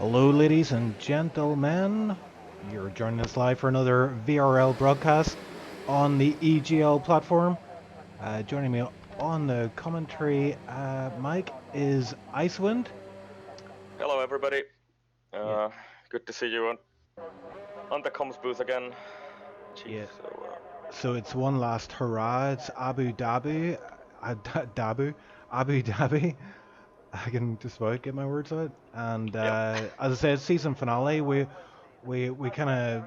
Hello, ladies and gentlemen. You're joining us live for another VRL broadcast on the EGL platform. Joining me on the commentary mic is Icewind. Hello, everybody. Yeah, Good to see you on the comms booth again, Chief. yeah. So it's one last hurrah. It's Abu Dhabi, Abu Dhabi. I can just about get my words out. And Yep. as I said, season finale. We kind of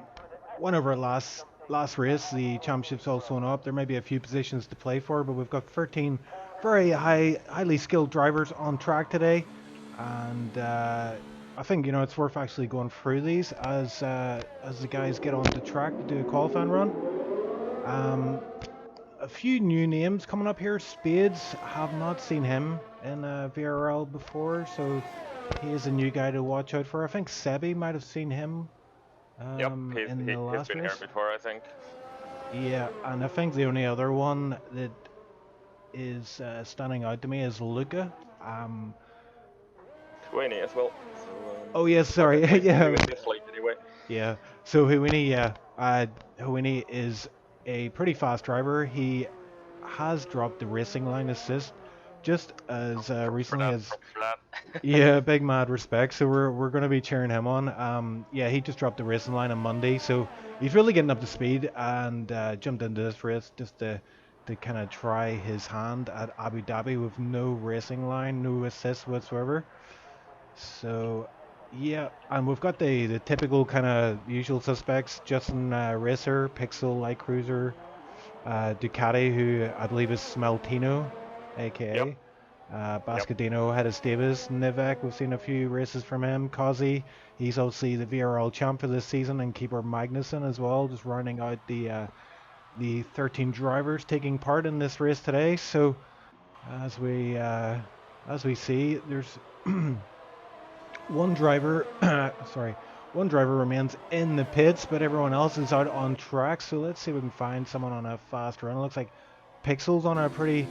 went over it last race. The championship's all sewn up. There may be a few positions to play for, but we've got 13 very highly skilled drivers on track today, and I think it's worth actually going through these as the guys get onto track to do a qualifying run. Um, a few new names coming up here. Spades, have not seen him in VRL before, so he is a new guy to watch out for. I think Sebi might have seen him Yep. in the He's last been here race. before, I think. Yeah, and I think the only other one that is standing out to me is Luca. Um, 20 as well. So, oh yes, but sorry, at least yeah, doing this late anyway. yeah. So Huini, yeah, Huini is a pretty fast driver. He has dropped the racing line assist just as Props for recently that. as Props for that. yeah, big mad respect. So we're going to be cheering him on. Yeah, he just dropped the racing line on Monday, so he's really getting up to speed and jumped into this race just to kind of try his hand at Abu Dhabi with no racing line, no assist whatsoever. So yeah, and we've got the typical kind of usual suspects: Justin Racer, Pixel Light Cruiser, Ducati, who I believe is Smeltino, Yep. aka Yep. Bascadino, Hedis Davis, Nivek. We've seen a few races from him. Kazi, he's obviously the VRL champ for this season, and Keeper Magnussen as well, just rounding out the 13 drivers taking part in this race today. So as we uh, as we see, there's one driver, sorry, one driver remains in the pits, but everyone else is out on track. So let's see if we can find someone on a fast run. It looks like Pixel's on a pretty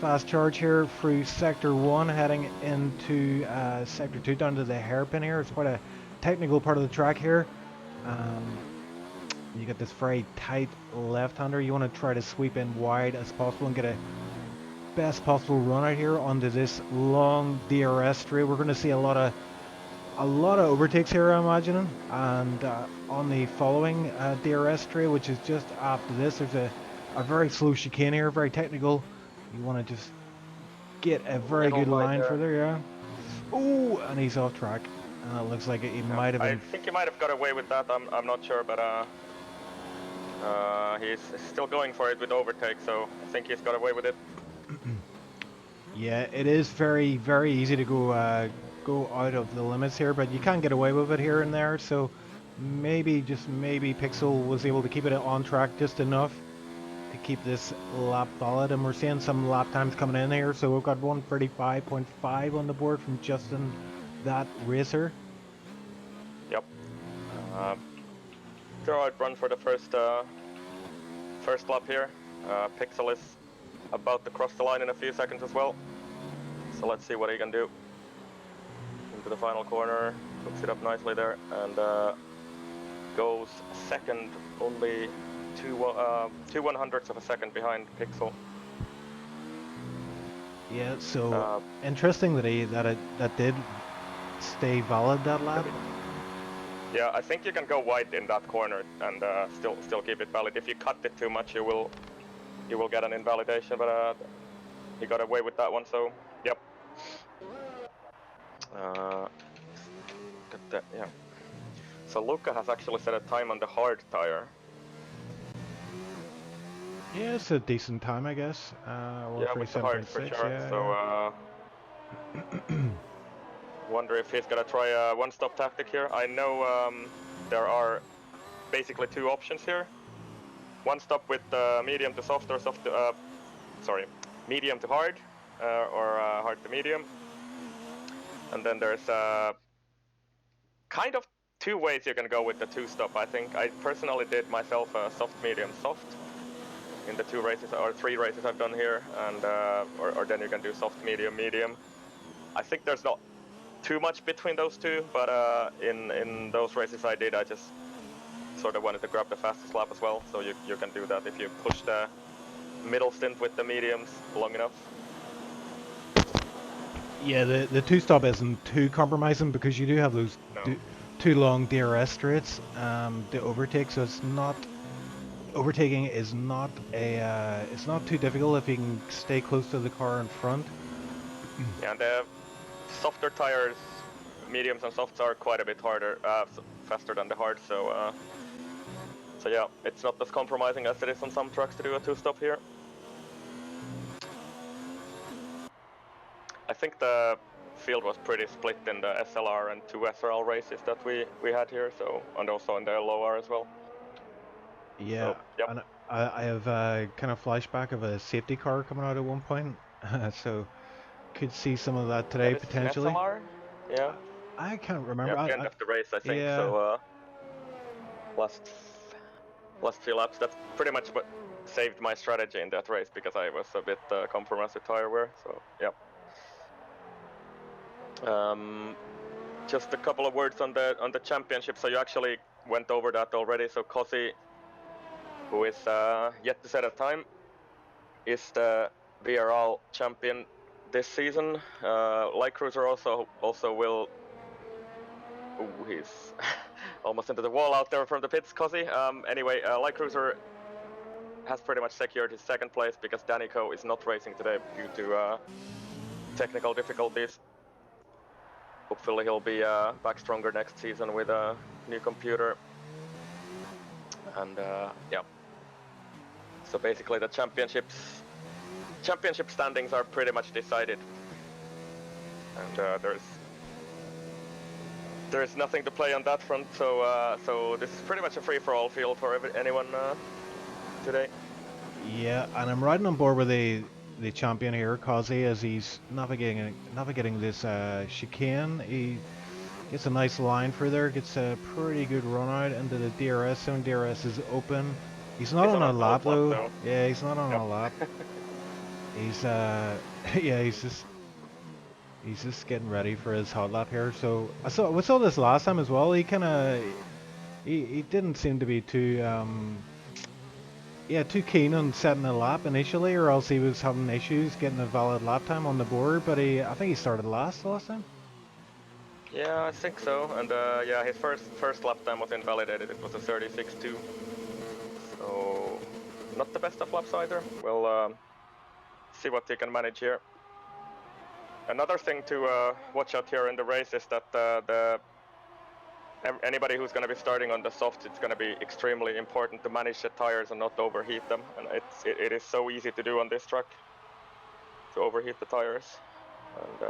fast charge here through Sector 1, heading into Sector 2, down to the hairpin here. It's quite a technical part of the track here. Um, you got this very tight left-hander. You want to try to sweep in wide as possible and get a best possible run out here onto this long DRS straight. We're going to see a lot of overtakes here, I'm imagining, and on the following DRS straight, which is just after this, there's a very slow chicane here, very technical. You want to just get a very Little good wide line there. for there, yeah. Oh, and he's off track, and it looks like he Yeah. might have I been. think he might have got away with that. I'm not sure, but he's still going for it with overtake, so I think he's got away with it. Yeah, it is very, very easy to go out of the limits here, but you can get away with it here and there. So maybe, just maybe, Pixel was able to keep it on track just enough to keep this lap valid, and we're seeing some lap times coming in here. So we've got 1:35.5 on the board from Justin, that racer. Yep. Uh, Throw out run for the first lap here. Pixel is about to cross the line in a few seconds as well. So let's see what he can do. Into the final corner, hooks it up nicely there, and goes second, only two 1/100ths of a second behind Pixel. Yeah, so interesting that did stay valid, that lap. Yeah, I think you can go wide in that corner and still keep it valid. If you cut it too much, you will get an invalidation. But he got away with that one, so yep. Got that, yeah. So Luca has actually set a time on the hard tire. Yeah, it's a decent time, I guess. Yeah, with the hard for 1:37.6. sure. Yeah, So wonder if he's gonna try a one-stop tactic here. I know there are basically two options here. One stop with medium to soft or soft to, medium to hard or hard to medium. And then there's kind of two ways you can go with the two-stop. I think I personally did myself a soft, medium, soft in the two races or three races I've done here, and or then you can do soft, medium, medium. I think there's not too much between those two, but in those races I did, I just sort of wanted to grab the fastest lap as well. So you can do that if you push the middle stint with the mediums long enough. Yeah, the two stop isn't too compromising because you do have those two long DRS straights to overtake, so it's not overtaking is not a it's not too difficult if you can stay close to the car in front. Yeah, and the softer tires, mediums and softs are quite a bit harder, faster than the hard. So yeah, it's not as compromising as it is on some tracks to do a two-stop here. I think the field was pretty split in the SLR and 2 SRL races that we had here, so, and also in the LOR as well. Yeah, so, yep. and I have kind of flashback of a safety car coming out at one point, so could see some of that today potentially. SLR? Yeah. I can't remember. Yeah, at the end of the race, I think. Yeah. So last few laps, that's pretty much what saved my strategy in that race because I was a bit compromised with tire wear. So yeah. Just a couple of words on the championship. So you actually went over that already. So Cosi, who is yet to set a time, is the VRL champion this season. Light Cruiser also will. Ooh, he's almost into the wall out there from the pits, Cosi. Anyway, Light Cruiser has pretty much secured his second place because Danico is not racing today due to technical difficulties. Hopefully he'll be back stronger next season with a new computer. And yeah. So basically the championship standings are pretty much decided. And there's nothing to play on that front, so this is pretty much a free-for-all field for anyone today. Yeah, and I'm riding on board with the champion here, Kazi, as he's navigating this chicane. He gets a nice line through there, gets a pretty good run out into the DRS zone. DRS is open. He's not on a lap though. Yeah, he's not on a lap. He's yeah, he's just getting ready for his hot lap here. So we saw this last time as well. He didn't seem to be too too keen on setting a lap initially, or else he was having issues getting a valid lap time on the board. But I think he started last time. Yeah, I think so. And yeah, his first lap time was invalidated. It was a 36.2. So not the best of laps either. We'll see what he can manage here. Another thing to watch out here in the race is that anybody who's going to be starting on the softs, it's going to be extremely important to manage the tires and not overheat them. And it is so easy to do on this track, to overheat the tires. And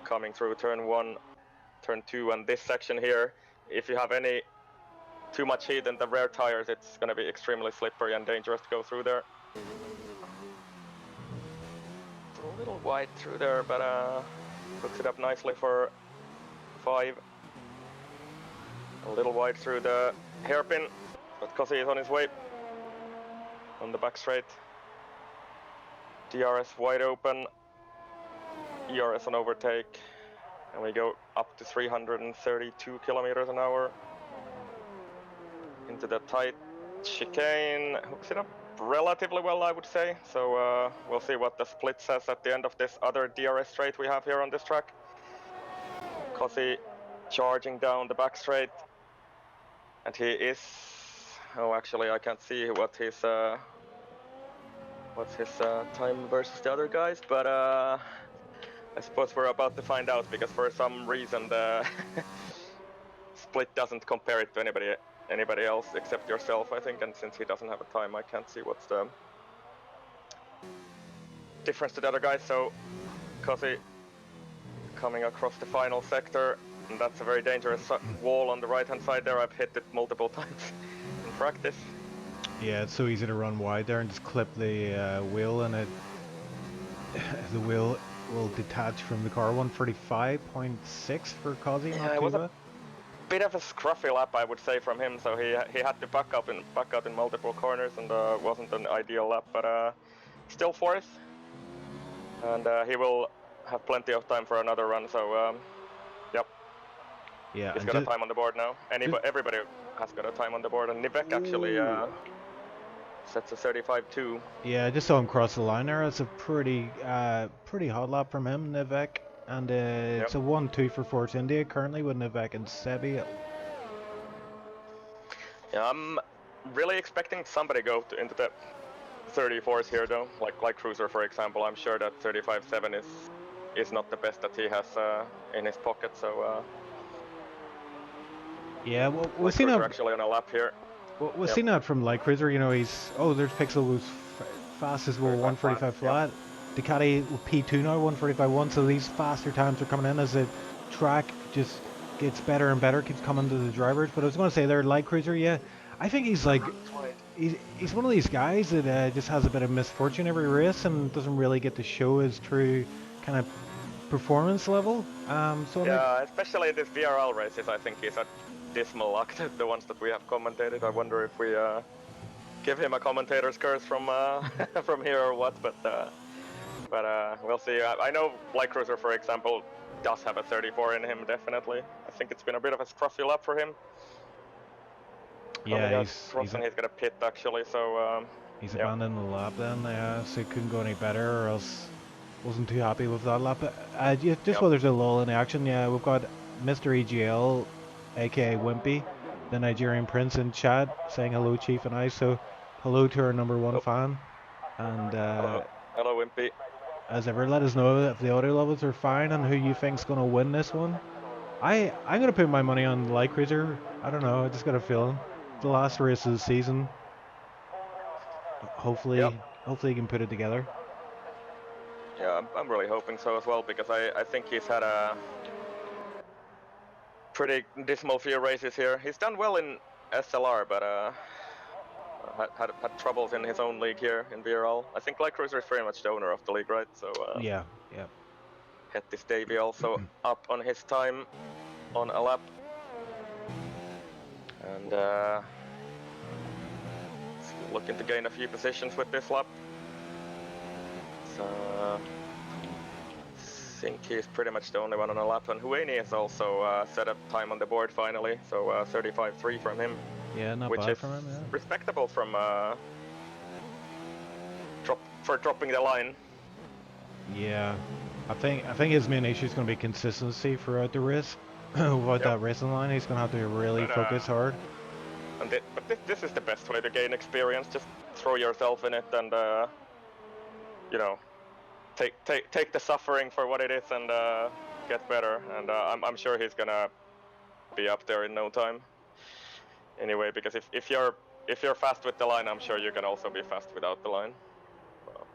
coming through turn 1, turn 2, and this section here, if you have too much heat in the rear tires, it's going to be extremely slippery and dangerous to go through there. A little wide through there, but hooks it up nicely for 5. A little wide through the hairpin, but Cosi is on his way on the back straight. DRS wide open, ERS on overtake, and we go up to 332 kilometers an hour into the tight chicane. Hooks it up relatively well, I would say. So we'll see what the split says at the end of this other DRS straight we have here on this track. Cosi charging down the back straight, and he is. Oh, actually, I can't see what's his time versus the other guys, but I suppose we're about to find out, because for some reason the split doesn't compare it to anybody else except yourself, I think, and since he doesn't have a time, I can't see what's the difference to the other guys. So Cosi coming across the final sector, and that's a very dangerous wall on the right hand side there. I've hit it multiple times in practice. Yeah, it's so easy to run wide there and just clip the wheel, and the wheel will detach from the car. 135.6 for Cosi. Yeah, it was a bit of a scruffy lap, I would say, from him. So he had to back out in multiple corners, and wasn't an ideal lap, but still fourth. And he will have plenty of time for another run. So yep, Yeah, he's and got a time on the board now. Everybody has got a time on the board, and Nivek actually sets a 35.2. yeah, I just saw him cross the line there. It's a pretty hot lap from him, Nivek. And it's a 1-2 for Force India currently with Nivek and Sebi. Yeah, I'm really expecting somebody go into the 34s here though, like Cruiser for example. I'm sure that 35.7 is not the best that he has in his pocket. So yeah, well, we've like seen Cruiser that. actually on a lap here. Well, we've seen that from Light Cruiser. You know, there's Pixel was fastest with 145 flat. Ducati P2 now 145.1. So these faster times are coming in as the track just gets better and better, keeps coming to the drivers. But I was going to say there, Light Cruiser, yeah, I think he's like he's one of these guys that just has a bit of misfortune every race and doesn't really get to show his true kind of performance level. So yeah, especially in this VRL races, I think he's a dismal luck. The ones that we have commentated. I wonder if we give him a commentator's curse from from here or what. But we'll see. I know Light Cruiser, for example, does have a 34 in him. Definitely. I think it's been a bit of a scruffy lap for him. yeah, he's gonna pit actually. So he's abandoning the lap then, so he couldn't go any better, or else wasn't too happy with that lap. Just while there's a lull in the action, yeah, we've got Mr. EGL, aka Wimpy, the Nigerian prince in chat, saying hello, Chief and I. So hello to our #1 fan, and hello, Wimpy. as ever, let us know if the audio levels are fine and who you think's gonna win this one. I'm gonna put my money on Light Cruiser. I don't know, I just got a feeling. The last race of the season. Hopefully he can put it together. Yeah, I'm really hoping so as well, because I think he's had a pretty dismal few races here. He's done well in SLR, but had troubles in his own league here in VRL. I think Light Cruiser is very much the owner of the league, right? So yeah. Had this Davey also up on his time on a lap, and looking to gain a few positions with this lap. So I think he's pretty much the only one on a lap, and Hueni has also set up time on the board finally, so 35.3 from him. Yeah, not which bad is from him, yeah. Respectable from for dropping the line. Yeah, I think his main issue is going to be consistency throughout the race. Without that racing line, he's going to have to really focus hard. But this is the best way to gain experience. Just throw yourself in it, and you know, take the suffering for what it is, and get better. And I'm sure he's gonna be up there in no time. Anyway, because if you're fast with the line, I'm sure you can also be fast without the line. So,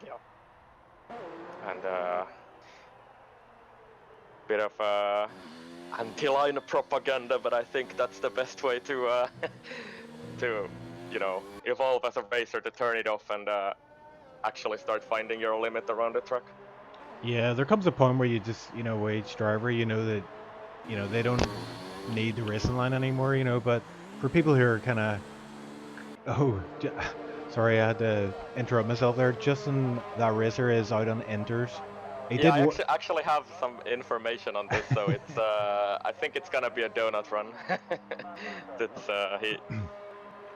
yeah. And bit of anti-line propaganda, but I think that's the best way to to evolve as a racer, to turn it off and actually start finding your limit around the track. Yeah, there comes a point where you just, each driver, that, they don't need the racing line anymore, but for people who are kind of, sorry, I had to interrupt myself there. Justin, that racer, is out on inters. I actually have some information on this, so it's I think it's gonna be a donut run. That's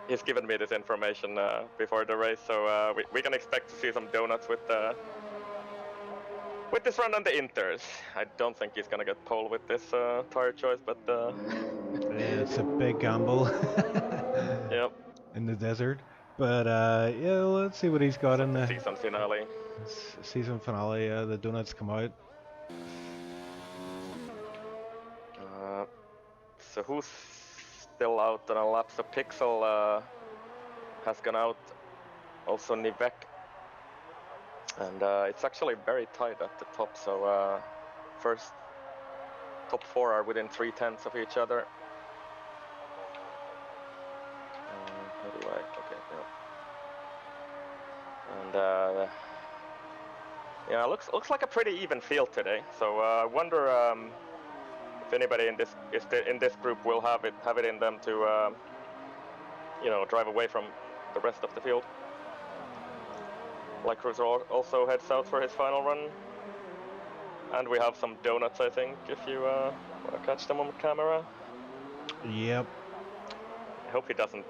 he's given me this information before the race, so we can expect to see some donuts with this run on the inters. I don't think he's gonna get pole with this tire choice, but yeah, it's a big gamble. Yep. In the desert. But yeah, let's see what he's got in the season finale. Season finale. The donuts come out. So who's still out on a lap? So Pixel has gone out. Also Nivek. And it's actually very tight at the top. So first top four are within 3/10 of each other. How do I? Okay, yeah. And yeah, looks like a pretty even field today. So I wonder if anybody in this group will have it in them to drive away from the rest of the field. Light Cruiser also heads out for his final run. And we have some donuts, I think, if you want to catch them on camera. Yep. I hope he doesn't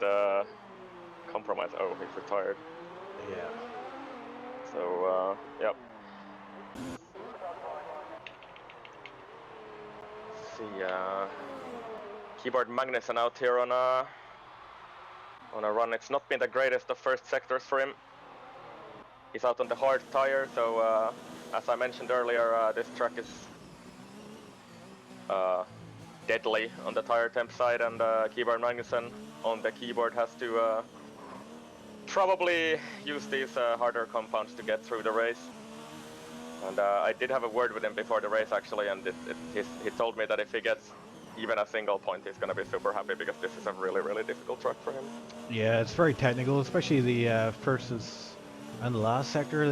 compromise. Oh, he's retired. Yeah. So, yep. Let's see, Keyboard Magnussen out here on a run. It's not been the greatest of first sectors for him. He's out on the hard tire, so as I mentioned earlier, this track is deadly on the tire temp side, and Keyboard Magnussen on the keyboard has to probably use these harder compounds to get through the race. And I did have a word with him before the race actually, and he told me that if he gets even a single point, he's going to be super happy because this is a really, really difficult track for him. Yeah, it's very technical, especially the first and the last sector.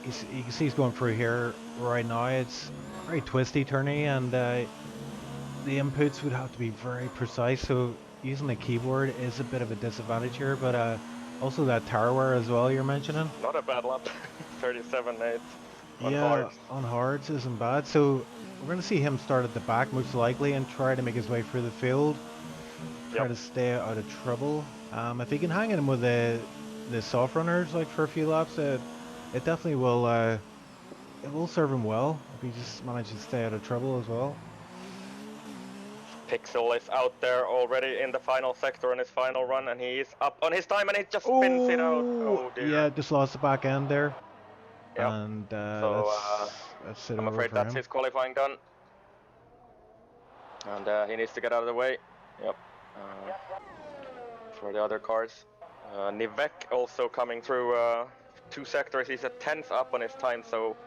You can see he's going through here right now. It's very twisty, turny, and the inputs would have to be very precise. So using the keyboard is a bit of a disadvantage here, but also that tire wear as well you're mentioning. Not a bad lap, 37.8 on Yeah, hards. on hards isn't bad. So we're going to see him start at the back most likely and try to make his way through the field. Try to stay out of trouble. If he can hang in with the soft runners like for a few laps, it definitely will it will serve him well if he just manages to stay out of trouble as well. Pixel is out there already in the final sector on his final run, and he's up on his time, and he just spins it out. Oh dear. Yeah, just lost the back end there. Yep. And So that's it I'm over afraid for that's him. his qualifying done. And he needs to get out of the way. Yep. For the other cars. Nivek also coming through 2 sectors. He's a 10th up on his time, so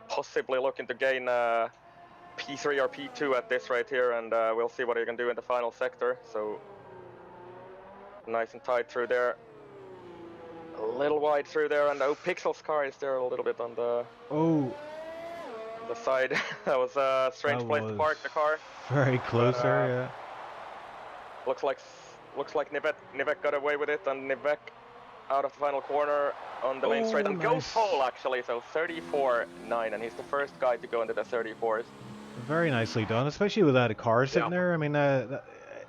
possibly looking to gain P3 or P2 at this rate here, and we'll see what he can do in the final sector. So nice and tight through there. A little wide through there, and Pixel's car is there a little bit on the side. That was a strange place to park the car. Very close there, yeah. Looks like Nivek got away with it, and Nivek out of the final corner on the main straight, and goes pole actually, so 34.9, and he's the first guy to go into the 34s. Very nicely done, especially with that car sitting there. I mean,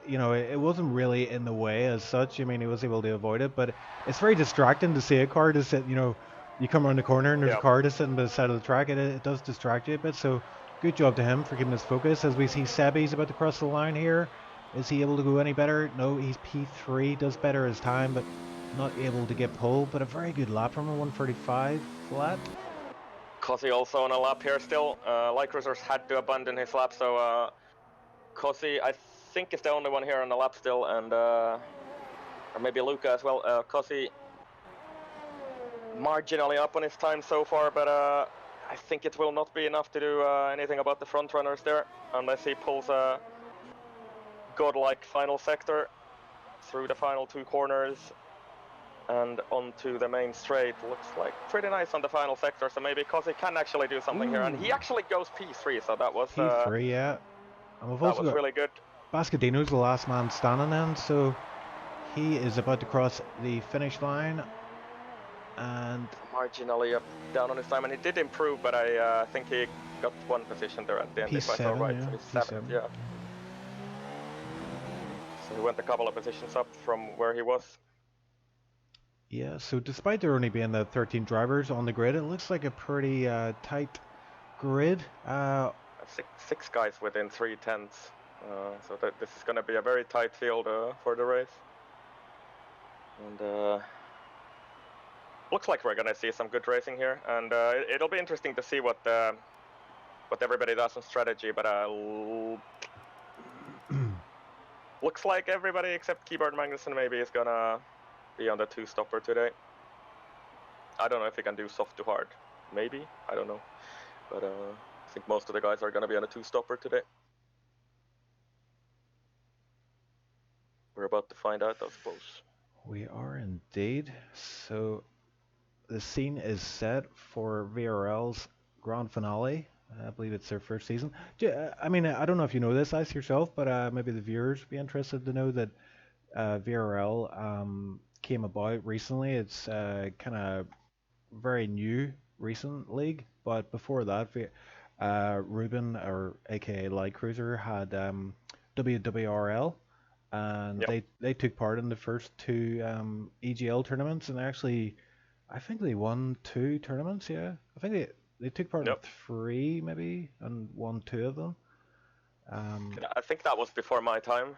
you know, it wasn't really in the way as such. I mean, he was able to avoid it, but it's very distracting to see a car just sit, you know, you come around the corner and there's a car just sitting by the side of the track. It does distract you a bit, so good job to him for keeping his focus. As we see Sebi's about to cross the line here. Is he able to go any better? No, he's P3, does better his time, but not able to get pole. But a very good lap from him, 135 flat. Cosi also on a lap here still. Light Cruisers had to abandon his lap, so Cosi, I think, is the only one here on the lap still, and or maybe Luca as well. Cosi marginally up on his time so far, but I think it will not be enough to do anything about the front runners there, unless he pulls a godlike final sector through the final 2 corners and onto the main straight. Looks like pretty nice on the final sector, so maybe Cosi can actually do something here, and he actually goes P3, so that was P3, yeah. And we've also got really good. Bascadino's the last man standing then, so he is about to cross the finish line, and marginally up down on his time, and he did improve, but I think he got 1 position there at the end, if I saw right. So he's 7th, yeah. So he went a couple of positions up from where he was. Yeah, so despite there only being the 13 drivers on the grid, it looks like a pretty tight grid. 6 guys within 3/10, so this is going to be a very tight field for the race. And looks like we're going to see some good racing here, and it'll be interesting to see what everybody does on strategy, but looks like everybody except Keyboard Magnussen maybe is gonna be on the 2-stopper today. I don't know if he can do soft to hard. Maybe, I don't know. But I think most of the guys are gonna be on a 2-stopper today. We're about to find out, I suppose. We are indeed. So the scene is set for VRL's grand finale. I believe it's their first season. I mean, I don't know if you know this, Ice, yourself, but maybe the viewers would be interested to know that VRL came about recently. It's kind of very new recent league, but before that, Ruben or AKA Light Cruiser had WWRL, and Yep. they took part in the first two EGL tournaments, and actually, I think they won two tournaments. Yeah, I think they took part in Yep. three maybe and won two of them. Um, I think that was before my time.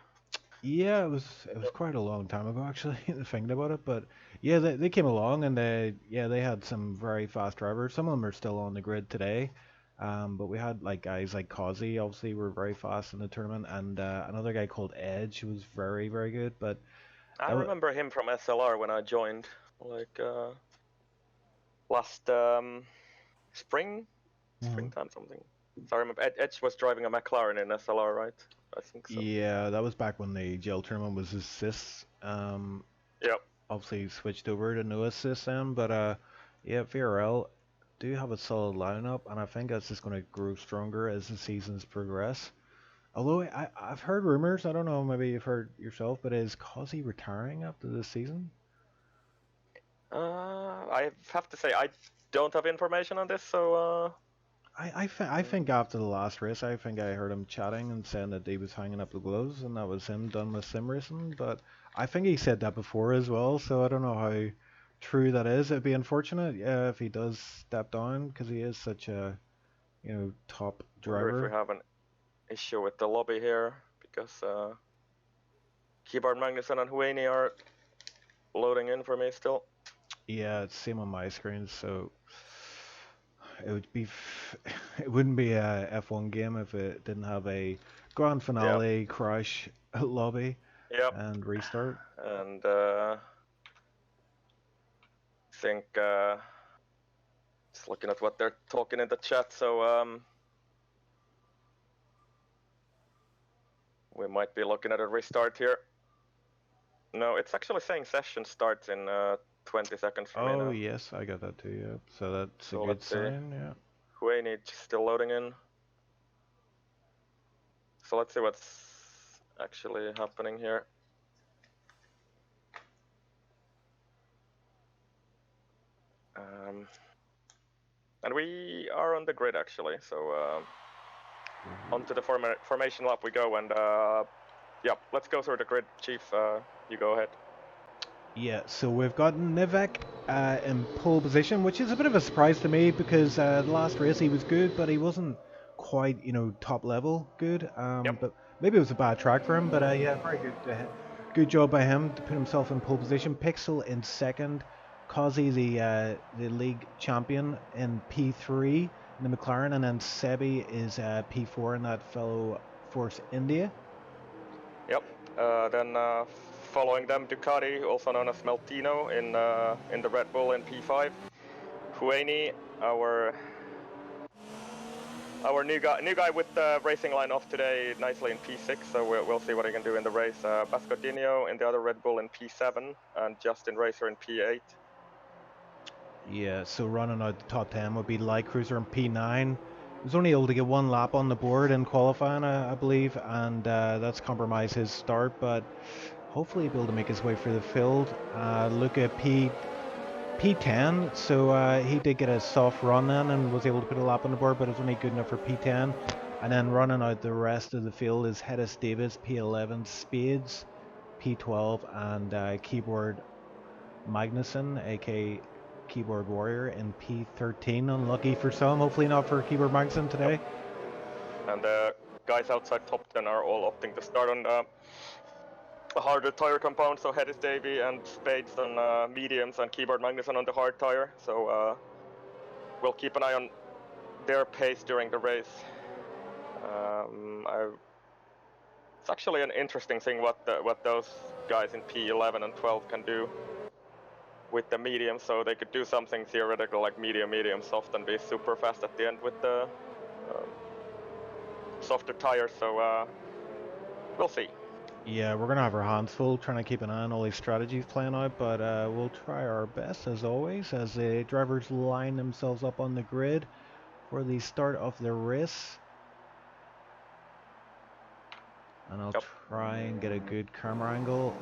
Yeah, it was quite a long time ago actually, thinking about it. But yeah, they came along and they had some very fast drivers. Some of them are still on the grid today. But we had like guys like Kazi, obviously were very fast in the tournament, and another guy called Edge who was very very good. But I that was remember him from SLR when I joined, like last springtime something. So I remember Edge was driving a McLaren in SLR, right? I think so. yeah, that was back when the jail tournament was assists. Yep. Obviously switched over to no assists then, but yeah, VRL do have a solid lineup, and I think that's just going to grow stronger as the seasons progress. Although I've heard rumors, I don't know, maybe you've heard yourself, but is Causey retiring after this season? I have to say I don't have information on this, so I think after the last race, I think I heard him chatting and saying that he was hanging up the gloves and that was him done with sim racing. But I think he said that before as well, so I don't know how true that is. It'd be unfortunate, yeah, if he does step down because he is such a top wonder if we driver. have an issue with the lobby here because Keyboard Magnuson and Hueni are loading in for me still. Yeah, it's same on my screen, so it would be it wouldn't be a F1 game if it didn't have a grand Yep. finale crash lobby Yep. and restart. And think just looking at what they're talking in the chat, so we might be looking at a restart here. No, it's actually saying session starts in 20 seconds for me Oh now. yes, I got that too. Yeah, so that's a So good let's see. sign. Yeah. Hueni still loading in. So let's see what's actually happening here. And we are on the grid actually, so onto the formation lap we go, and yeah, let's go through the grid, Chief. You go ahead. Yeah, so we've got Nivek in pole position, which is a bit of a surprise to me because the last race he was good, but he wasn't quite, top level good. Yep. But maybe it was a bad track for him. But yeah, very good, good job by him to put himself in pole position. Pixel in second, Kazi the league champion in P3 in the McLaren, and then Sebi is P4 in that fellow Force India. Yep. Then following them, Ducati, also known as Meltino, in the Red Bull in P5. Hueni, our new guy with the racing line off today, nicely in P6. So we'll see what he can do in the race. Bascodinho in the other Red Bull in P7, and Justin Racer in P8. Yeah, so running out the top 10 would be Light Cruiser in P9. He was only able to get one lap on the board in qualifying, I believe, and that's compromised his start, but hopefully he'll be able to make his way through the field. Look at P10, so he did get a soft run then and was able to put a lap on the board, but it was only good enough for P10. And then running out the rest of the field is Hedis Davis, P11, Spades, P12, and Keyboard Magnuson, aka Keyboard Warrior, in P13. Unlucky for some, hopefully not for Keyboard Magnuson today. Yep. And the guys outside top 10 are all opting to start on a harder tire compound. So Hedis Davy and Spades on mediums, and Keyboard Magnuson on the hard tire. So we'll keep an eye on their pace during the race. It's actually an interesting thing what those guys in P11 and 12 can do with the medium. So they could do something theoretical like medium, soft, and be super fast at the end with the softer tires. So we'll see. Yeah, we're gonna have our hands full trying to keep an eye on all these strategies playing out, but we'll try our best as always as the drivers line themselves up on the grid for the start of the race. And I'll try and get a good camera angle.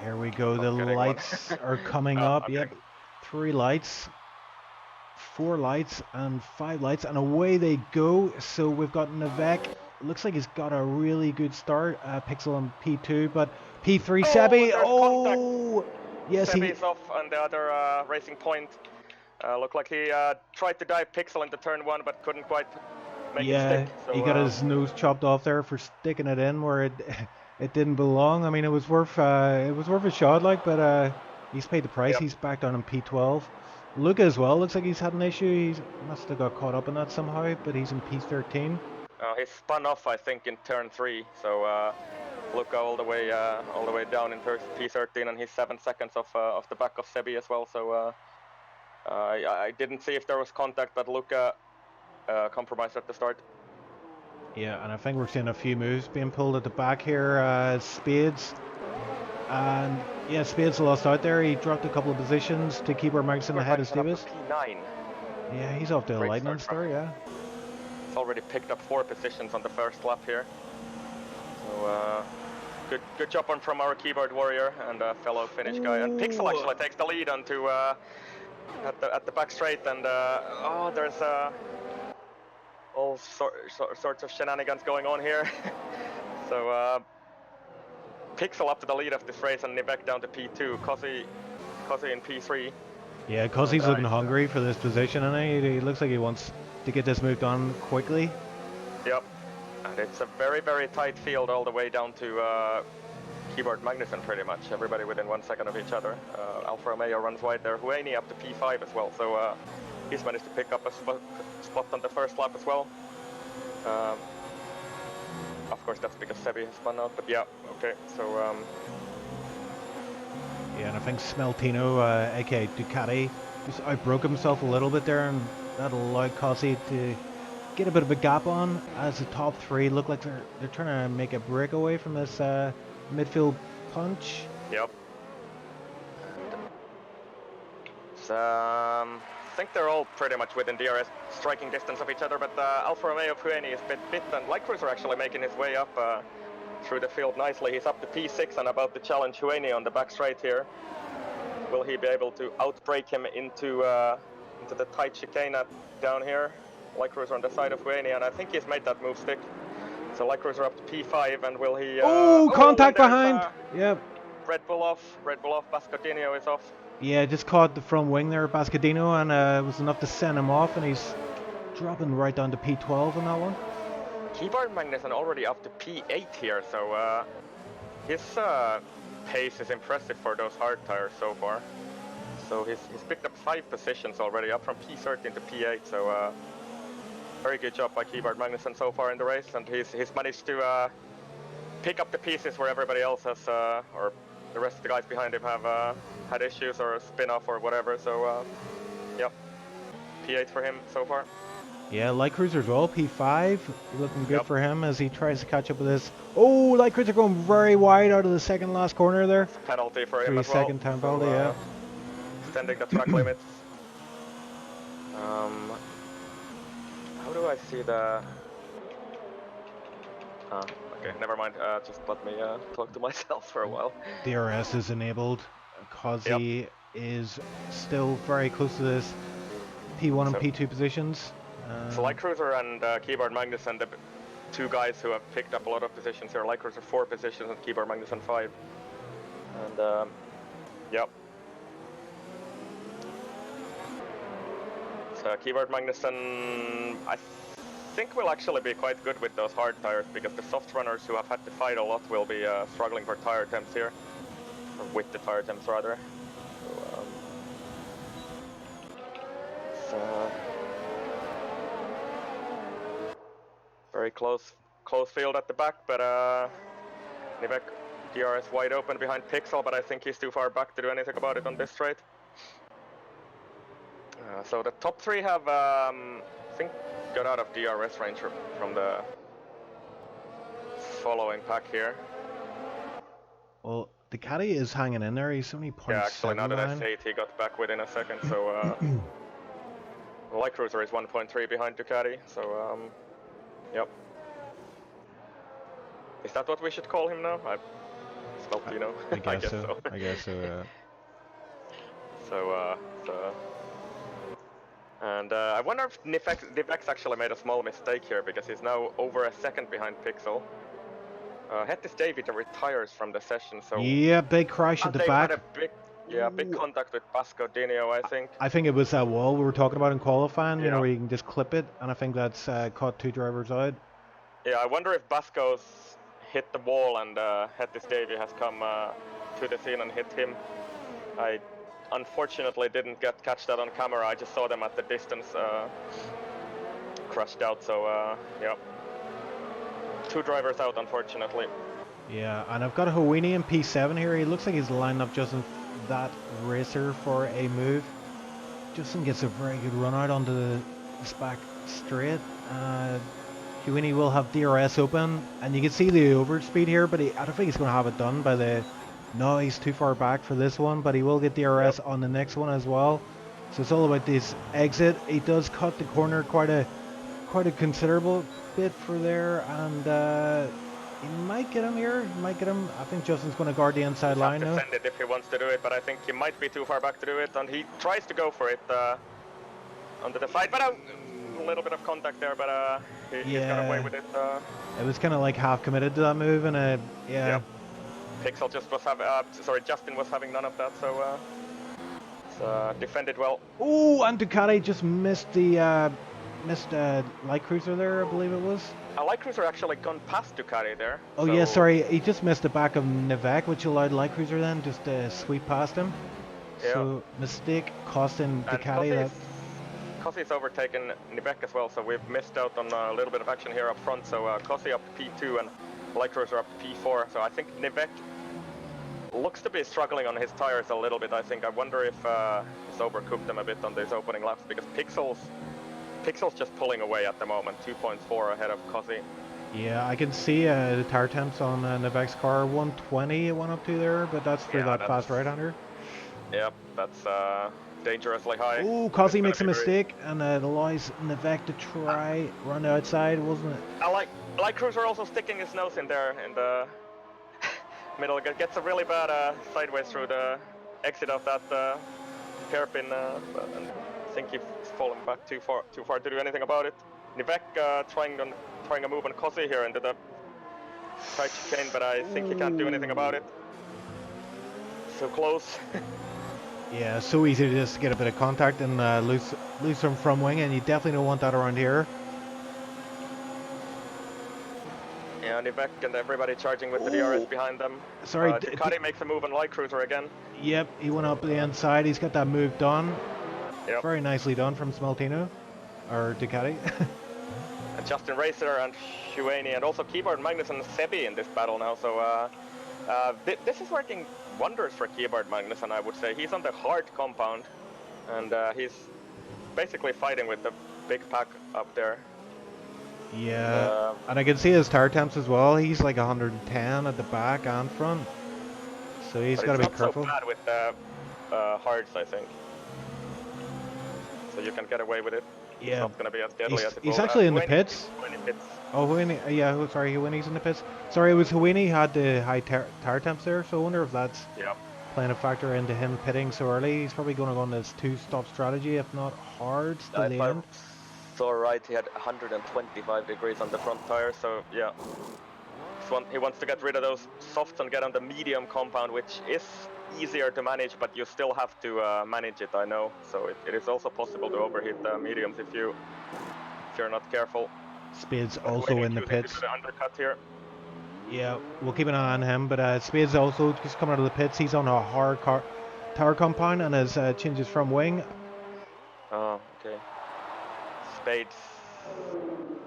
Here we go. Not The getting one. lights are coming Ah, up. okay. Yep. 3 lights, 4 lights, and 5 lights, and away they go. So we've got Nivek. Looks like he's got a really good start. Pixel on P2, but P3 Oh, and Sebi. there's contact. Oh, yes, he. Sebi's off on the other racing point. Looked like he tried to dive Pixel into turn 1, but couldn't quite make it stick. Yeah, So he got his nose chopped off there for sticking it in where it it didn't belong. I mean, it was worth a shot, like, but he's paid the price. yep. He's back down in P12. Luca as well looks like he's had an issue. He must have got caught up in that somehow, but he's in P13. He spun off, I think, in turn 3. So Luca all the way down in P13, and he's 7 seconds off the back of Sebi as well. So I didn't see if there was contact, but Luca compromised at the start. Yeah, and I think we're seeing a few moves being pulled at the back here. Spades. And yeah, Spades lost out there. He dropped a couple of positions to keep our Magnussen ahead of Davis. P9. Yeah, he's off to a Great lightning start start, yeah. He's already picked up 4 positions on the first lap here. So good job on from our keyboard warrior and fellow Finnish guy. And Pixel actually takes the lead onto at the back straight, and there's all sorts of shenanigans going on here. So Pixel up to the lead of this race, and Nivek down to P2. Cosi in P3. Yeah, because he's looking hungry for this position, and he looks like he wants to get this moved on quickly. Yep, and it's a very, very tight field all the way down to Keyboard Magnussen, pretty much. Everybody within 1 second of each other. Alfa Romeo runs wide there. Hueni up to P5 as well, so he's managed to pick up a spot on the first lap as well. Of course, that's because Sebi has spun out, but yeah, okay, so yeah, and I think Smeltino, aka Ducati, just outbroke himself a little bit there, and that allowed Cosi to get a bit of a gap on, as the top 3 look like they're trying to make a breakaway from this midfield punch. Yep. So, I think they're all pretty much within DRS striking distance of each other, but Alfa Romeo Hueni is a bit, and Light Cruiser actually making his way up through the field nicely. He's up to P6 and about to challenge Hueni on the back straight here. Will he be able to outbrake him into the tight chicane down here? Light Cruiser on the side of Hueni, and I think he's made that move stick. So Light Cruiser up to P5, and will he... contact behind! Yep. Red Bull off, Bascadinho is off. Yeah, just caught the front wing there, Bascadinho, and it was enough to send him off, and he's dropping right down to P12 on that one. Keyboard Magnussen already up to P8 here, so his pace is impressive for those hard tires so far. So he's picked up 5 positions already, up from P13 to P8, so very good job by Keyboard Magnussen so far in the race, and he's managed to pick up the pieces where everybody else has, or the rest of the guys behind him have had issues or a spin-off or whatever, so yep, P8 for him so far. Yeah, Light Cruiser as well, P5, looking good for him as he tries to catch up with this. Oh, Light Cruiser going very wide out of the second last corner there. It's a penalty for him as 3 well. second time penalty, yeah. Extending the track limits. How do I see the... okay, never mind. Just let me talk to myself for a while. DRS is enabled. Cosi is still very close to this P1 and P2 positions. So Light Cruiser and Keyboard Magnussen, the 2 guys who have picked up a lot of positions here. Light Cruiser 4 positions and Keyboard Magnussen 5. And yep. So Keyboard Magnussen, I think will actually be quite good with those hard tires, because the soft runners who have had to fight a lot will be struggling for tire temps here, or with the tire temps rather. So, very close field at the back, but Nivek DRS wide open behind Pixel, but I think he's too far back to do anything about it on this straight. So the top 3 have, I think, got out of DRS range from the following pack here. Well, Ducati is hanging in there. He's only 0.7. Yeah, actually, now that I say it, he got back within a second. So Light Cruiser is 1.3 behind Ducati. So yep. Is that what we should call him now? Smeltino. I I guess guess so. so. I guess so. So, and I wonder if Nifex actually made a small mistake here because he's now over a second behind Pixel. Hettis David retires from the session, so Yeah, big crash at the they've had back. a big contact with Pasco Dinio, I think. I think it was that wall we were talking about in qualifying, you know, Yeah. where you can just clip it, and I think that's caught two drivers out. Yeah, I wonder if Basco's hit the wall and Hettis Davy has come to the scene and hit him. I unfortunately didn't catch that on camera. I just saw them at the distance crushed out. So yeah, two drivers out, unfortunately. Yeah, and I've got a Howini in P7 here. He looks like he's lined up just in that racer for a move. Justin gets a very good run out onto this back straight. Howini will have DRS open, and you can see the overspeed here, but I don't think he's going to have it done by the... No, he's too far back for this one, but he will get DRS on the next one as well. So it's all about this exit. He does cut the corner quite a considerable bit for there, and he might get him here. He might get him. I think Justin's going to guard the inside line now. Send it if he wants to do it, but I think he might be too far back to do it, and he tries to go for it onto the side, but a little bit of contact there, but he's got away with it. It was kind of like half committed to that move, and yeah. Pixel just was having, Justin was having none of that, so defended well. Oh, and Ducati just missed the light cruiser there, I believe it was. A light cruiser actually gone past Ducati there. Oh yeah, sorry, he just missed the back of Nivek, which allowed light cruiser then just to sweep past him. Yeah. So mistake costing Ducati that. Kossy's overtaken Nivek as well, so we've missed out on a little bit of action here up front. So Kossy up to P2 and light cruiser up to P4. So I think Nivek looks to be struggling on his tires a little bit. I think. I wonder if he's overcooked them a bit on these opening laps because Pixel's just pulling away at the moment, 2.4 ahead of Kossy. Yeah, I can see the tire temps on Nivek's car, 120 it went up to there, but that's for that fast right-hander. Yep, that's dangerously high. Oh, Kossy makes a mistake and it allows Nivek to try run outside, wasn't it? I like Cruiser also sticking his nose in there in the middle. Gets a really bad sideways through the exit of that hairpin, and I think he's fallen back too far to do anything about it. Nivek trying a move on Kossy here into the tight chicane, but I think he can't do anything about it. So close. Yeah, so easy to just get a bit of contact and lose some from wing, and you definitely don't want that around here. Yeah, Nivek and everybody charging with the DRS behind them. Sorry, Ducati makes a move on light cruiser again. Yep, he went up the inside. He's got that move done. Yep. Very nicely done from Smeltino, or Ducati. And Justin Racer and Shuani and also Keyboard Magnus and Sebi in this battle now. So this is working wonders for Keyboard Magnus, and I would say he's on the hard compound, and he's basically fighting with the big pack up there. Yeah, and I can see his tire temps as well. He's like 110 at the back and front, so he's got to be careful. It's not so bad with the hards, I think. So you can get away with it. Yeah, it's not going to be as deadly as it he's actually in the pits. Pits. Oh, Howini, yeah, sorry, Howini's in the pits. Sorry, it was Howini had the high tire temps there, so I wonder if that's playing a factor into him pitting so early. He's probably going to go on this two-stop strategy, if not hards, to the end. So right, he had 125 degrees on the front tire, so yeah. He wants to get rid of those softs and get on the medium compound, which is easier to manage, but you still have to manage it, I know. So it is also possible to overheat the mediums if you're not careful. Spade's also in the pits. The undercut here. Yeah, we'll keep an eye on him, but Spade's also just coming out of the pits. He's on a hard tire compound and has changes from wing. Oh, okay. Spades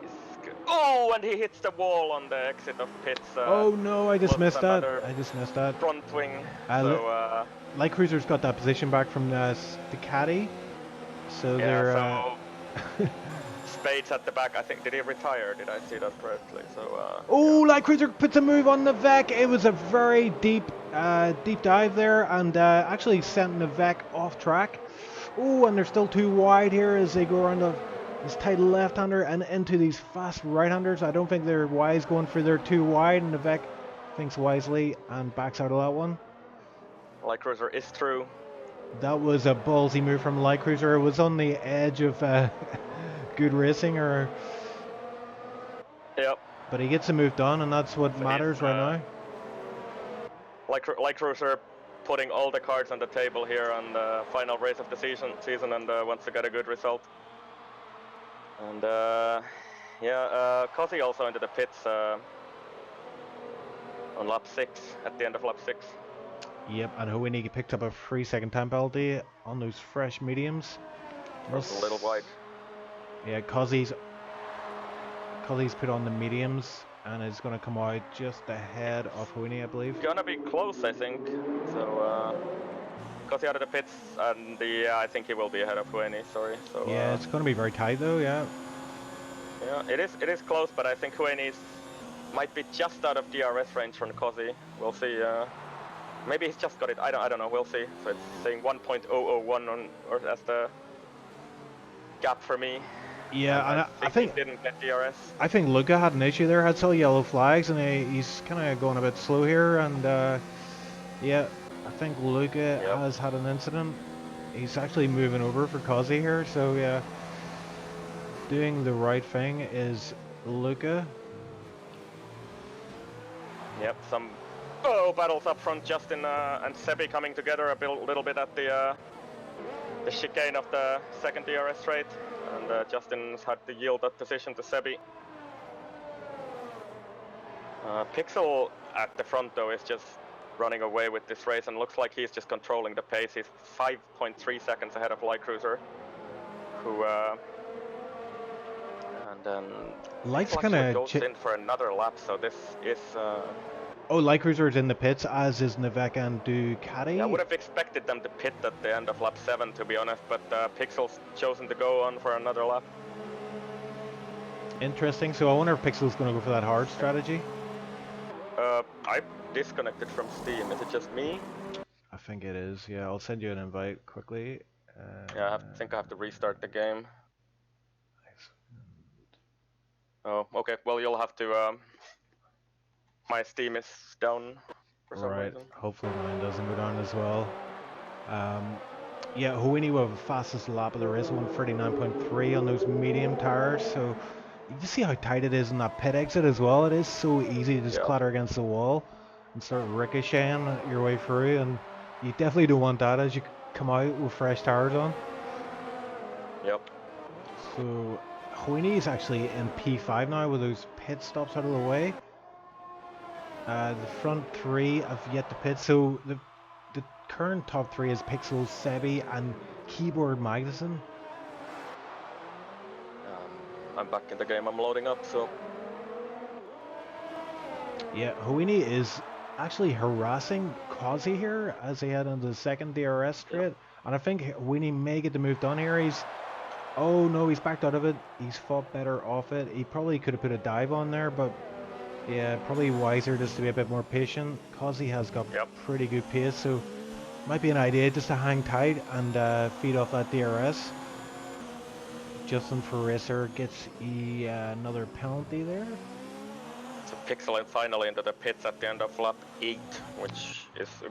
is good. Oh, and he hits the wall on the exit of pits. Oh no, I just missed that. Front wing. Light Cruiser's got that position back from Ducati, so they're. Spades at the back. I think, did he retire? Did I see that correctly? So. Light Cruiser puts a move on Nivek. It was a very deep dive there, and actually sent Nivek off track. Oh, and they're still too wide here as they go around this tight left-hander and into these fast right-handers. I don't think they're wise going for their too wide, and Nivek, I thinks wisely and backs out of that one. Light Cruiser is through. That was a ballsy move from Light Cruiser. It was on the edge of good racing, Yep. but he gets the move done, and that's what So matters right now. Light Cruiser putting all the cards on the table here on the final race of the season and wants to get a good result. And Cosi also into the pits on lap 6, at the end of lap 6. Yep, and Houini picked up a 3-second time penalty on those fresh mediums. That's a little wide. Yeah, Cosy's put on the mediums and is going to come out just ahead of Houini, I believe. Gonna be close, I think. So Cosi out of the pits, and I think he will be ahead of Houini. Sorry. So yeah, it's going to be very tight though. Yeah. Yeah, it is close, but I think Houini might be just out of DRS range from Cosi. We'll see. Maybe he's just got it. I don't know. We'll see. So it's saying 1.001 on, or as the gap for me. Yeah, and I think he didn't get DRS. I think Luca had an issue there. Had some yellow flags, and he's kind of going a bit slow here. And yeah, I think Luca has had an incident. He's actually moving over for Cosi here. So yeah, doing the right thing is Luca. Yep, some battles up front. Justin and Sebi coming together a little bit at the chicane of the second DRS straight, and Justin's had to yield that position to Sebi. Pixel at the front though is just running away with this race and looks like he's just controlling the pace. He's 5.3 seconds ahead of Light Cruiser, who and then Light's kind of goes in for another lap. So this is. Oh, Light Cruiser is in the pits, as is Nevek and Ducati. Yeah, I would have expected them to pit at the end of lap 7, to be honest, but Pixel's chosen to go on for another lap. Interesting. So I wonder if Pixel's going to go for that hard strategy. I disconnected from Steam. Is it just me? I think it is. Yeah, I'll send you an invite quickly. Yeah, I think I have to restart the game. Oh, okay. Well, you'll have to. My Steam is down for some reason. Hopefully mine doesn't go down as well. Yeah, Houini with the fastest lap of the race, 139.3 on those medium tires. So you see how tight it is in that pit exit as well. It is so easy to just clatter against the wall and start ricocheting your way through, and you definitely don't want that as you come out with fresh tires on. Yep. So Houini is actually in P5 now with those pit stops out of the way. The front 3 have yet to pit, so the current top 3 is Pixel, Sebi, and Keyboard Magnussen. I'm back in the game. I'm loading up. So yeah, Houini is actually harassing Cosi here as he head into the second DRS straight, and I think Houini may get the move done here. Oh no, he's backed out of it. He's fought better off it. He probably could have put a dive on there, but yeah, probably wiser just to be a bit more patient. Cosi has got pretty good pace, so might be an idea just to hang tight and feed off that DRS. Justin Racer gets another penalty there. So Pixel finally into the pits at the end of lap 8, which is a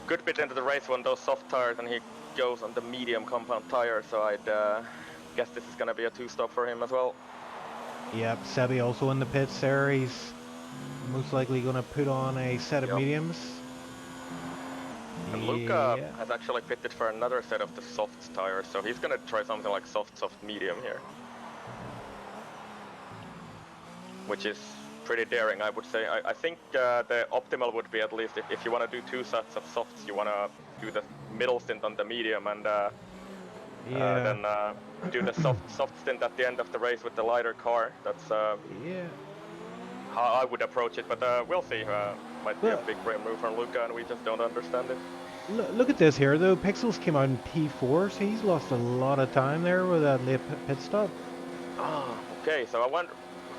good bit into the race on those soft tires, and he goes on the medium compound tire. So I'd guess this is going to be a 2-stop for him as well. Yep, Sebi also in the pits there. He's most likely going to put on a set of mediums. And Luca has actually pitted for another set of the soft tires, so he's going to try something like soft medium here. Which is pretty daring, I would say. I think the optimal would be, at least if you want to do 2 sets of softs, you want to do the middle stint on the medium and then do the soft stint at the end of the race with the lighter car. That's how I would approach it, but we'll see. Might be a big brain move from Luca, and we just don't understand it. Look at this here, though. Pixels came out in P4, so he's lost a lot of time there with that late pit stop. Oh, okay. So I wonder,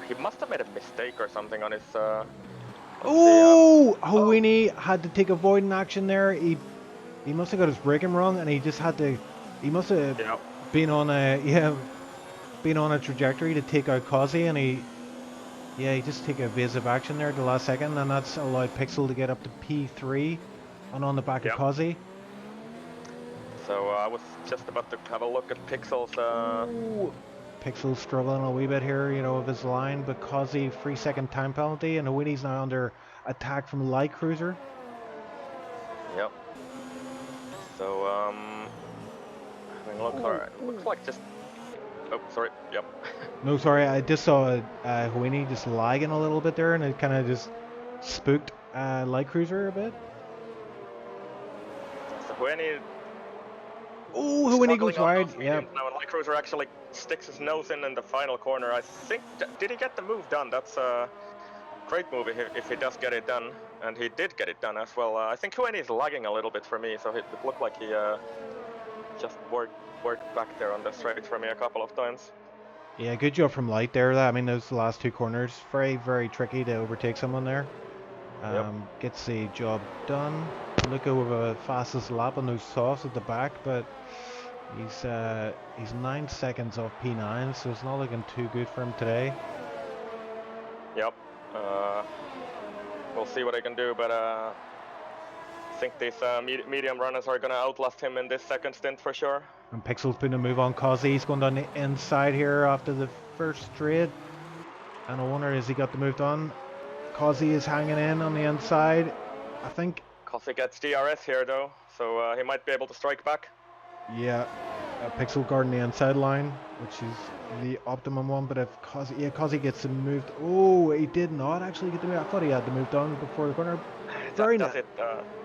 he must have made a mistake or something on his. Houini had to take avoiding action there. He must have got his braking wrong, and he just had to. He must have been on a trajectory to take out Cosi, and he Yeah, he just take evasive action there at the last second, and that's allowed Pixel to get up to P3 and on the back of Yeah. Kazi. So I was just about to have a look at Pixel's. Ooh. Pixel's struggling a wee bit here, you know, of his line, but Kazi 3 second time penalty, and Winnie's now under attack from Light Cruiser. Yep. So having a look. All right. Looks like just. Oh, sorry. Yep. No, sorry, I just saw Winnie just lagging a little bit there, and it kind of just spooked Light Cruiser a bit. So Hueni Oh, Winnie struggling goes on wide. those Yeah. mediums now, and Light Cruiser actually sticks his nose in the final corner. I think. Did he get the move done? That's a great move if he does get it done, and he did get it done as well. I think Hueni is lagging a little bit for me, so it looked like he just worked back there on the straight for me a couple of times. Yeah, good job from Light there. I mean, those last two corners, very, very tricky to overtake someone there. Yep. Gets the job done. Look over the fastest lap on those softs at the back, but he's 9 seconds off P9, so it's not looking too good for him today. Yep. We'll see what I can do, but I think these medium runners are gonna outlast him in this second stint for sure. And Pixel's putting a move on Kazi. He's going down the inside here after the first straight. And I wonder, has he got the move done? Kazi is hanging in on the inside, I think. Kazi gets DRS here though, so he might be able to strike back. Yeah, Pixel guarding the inside line, which is the optimum one. But if Kazi gets the move. Oh, he did not actually get the move. I thought he had the move done before the corner. Very Does nice. it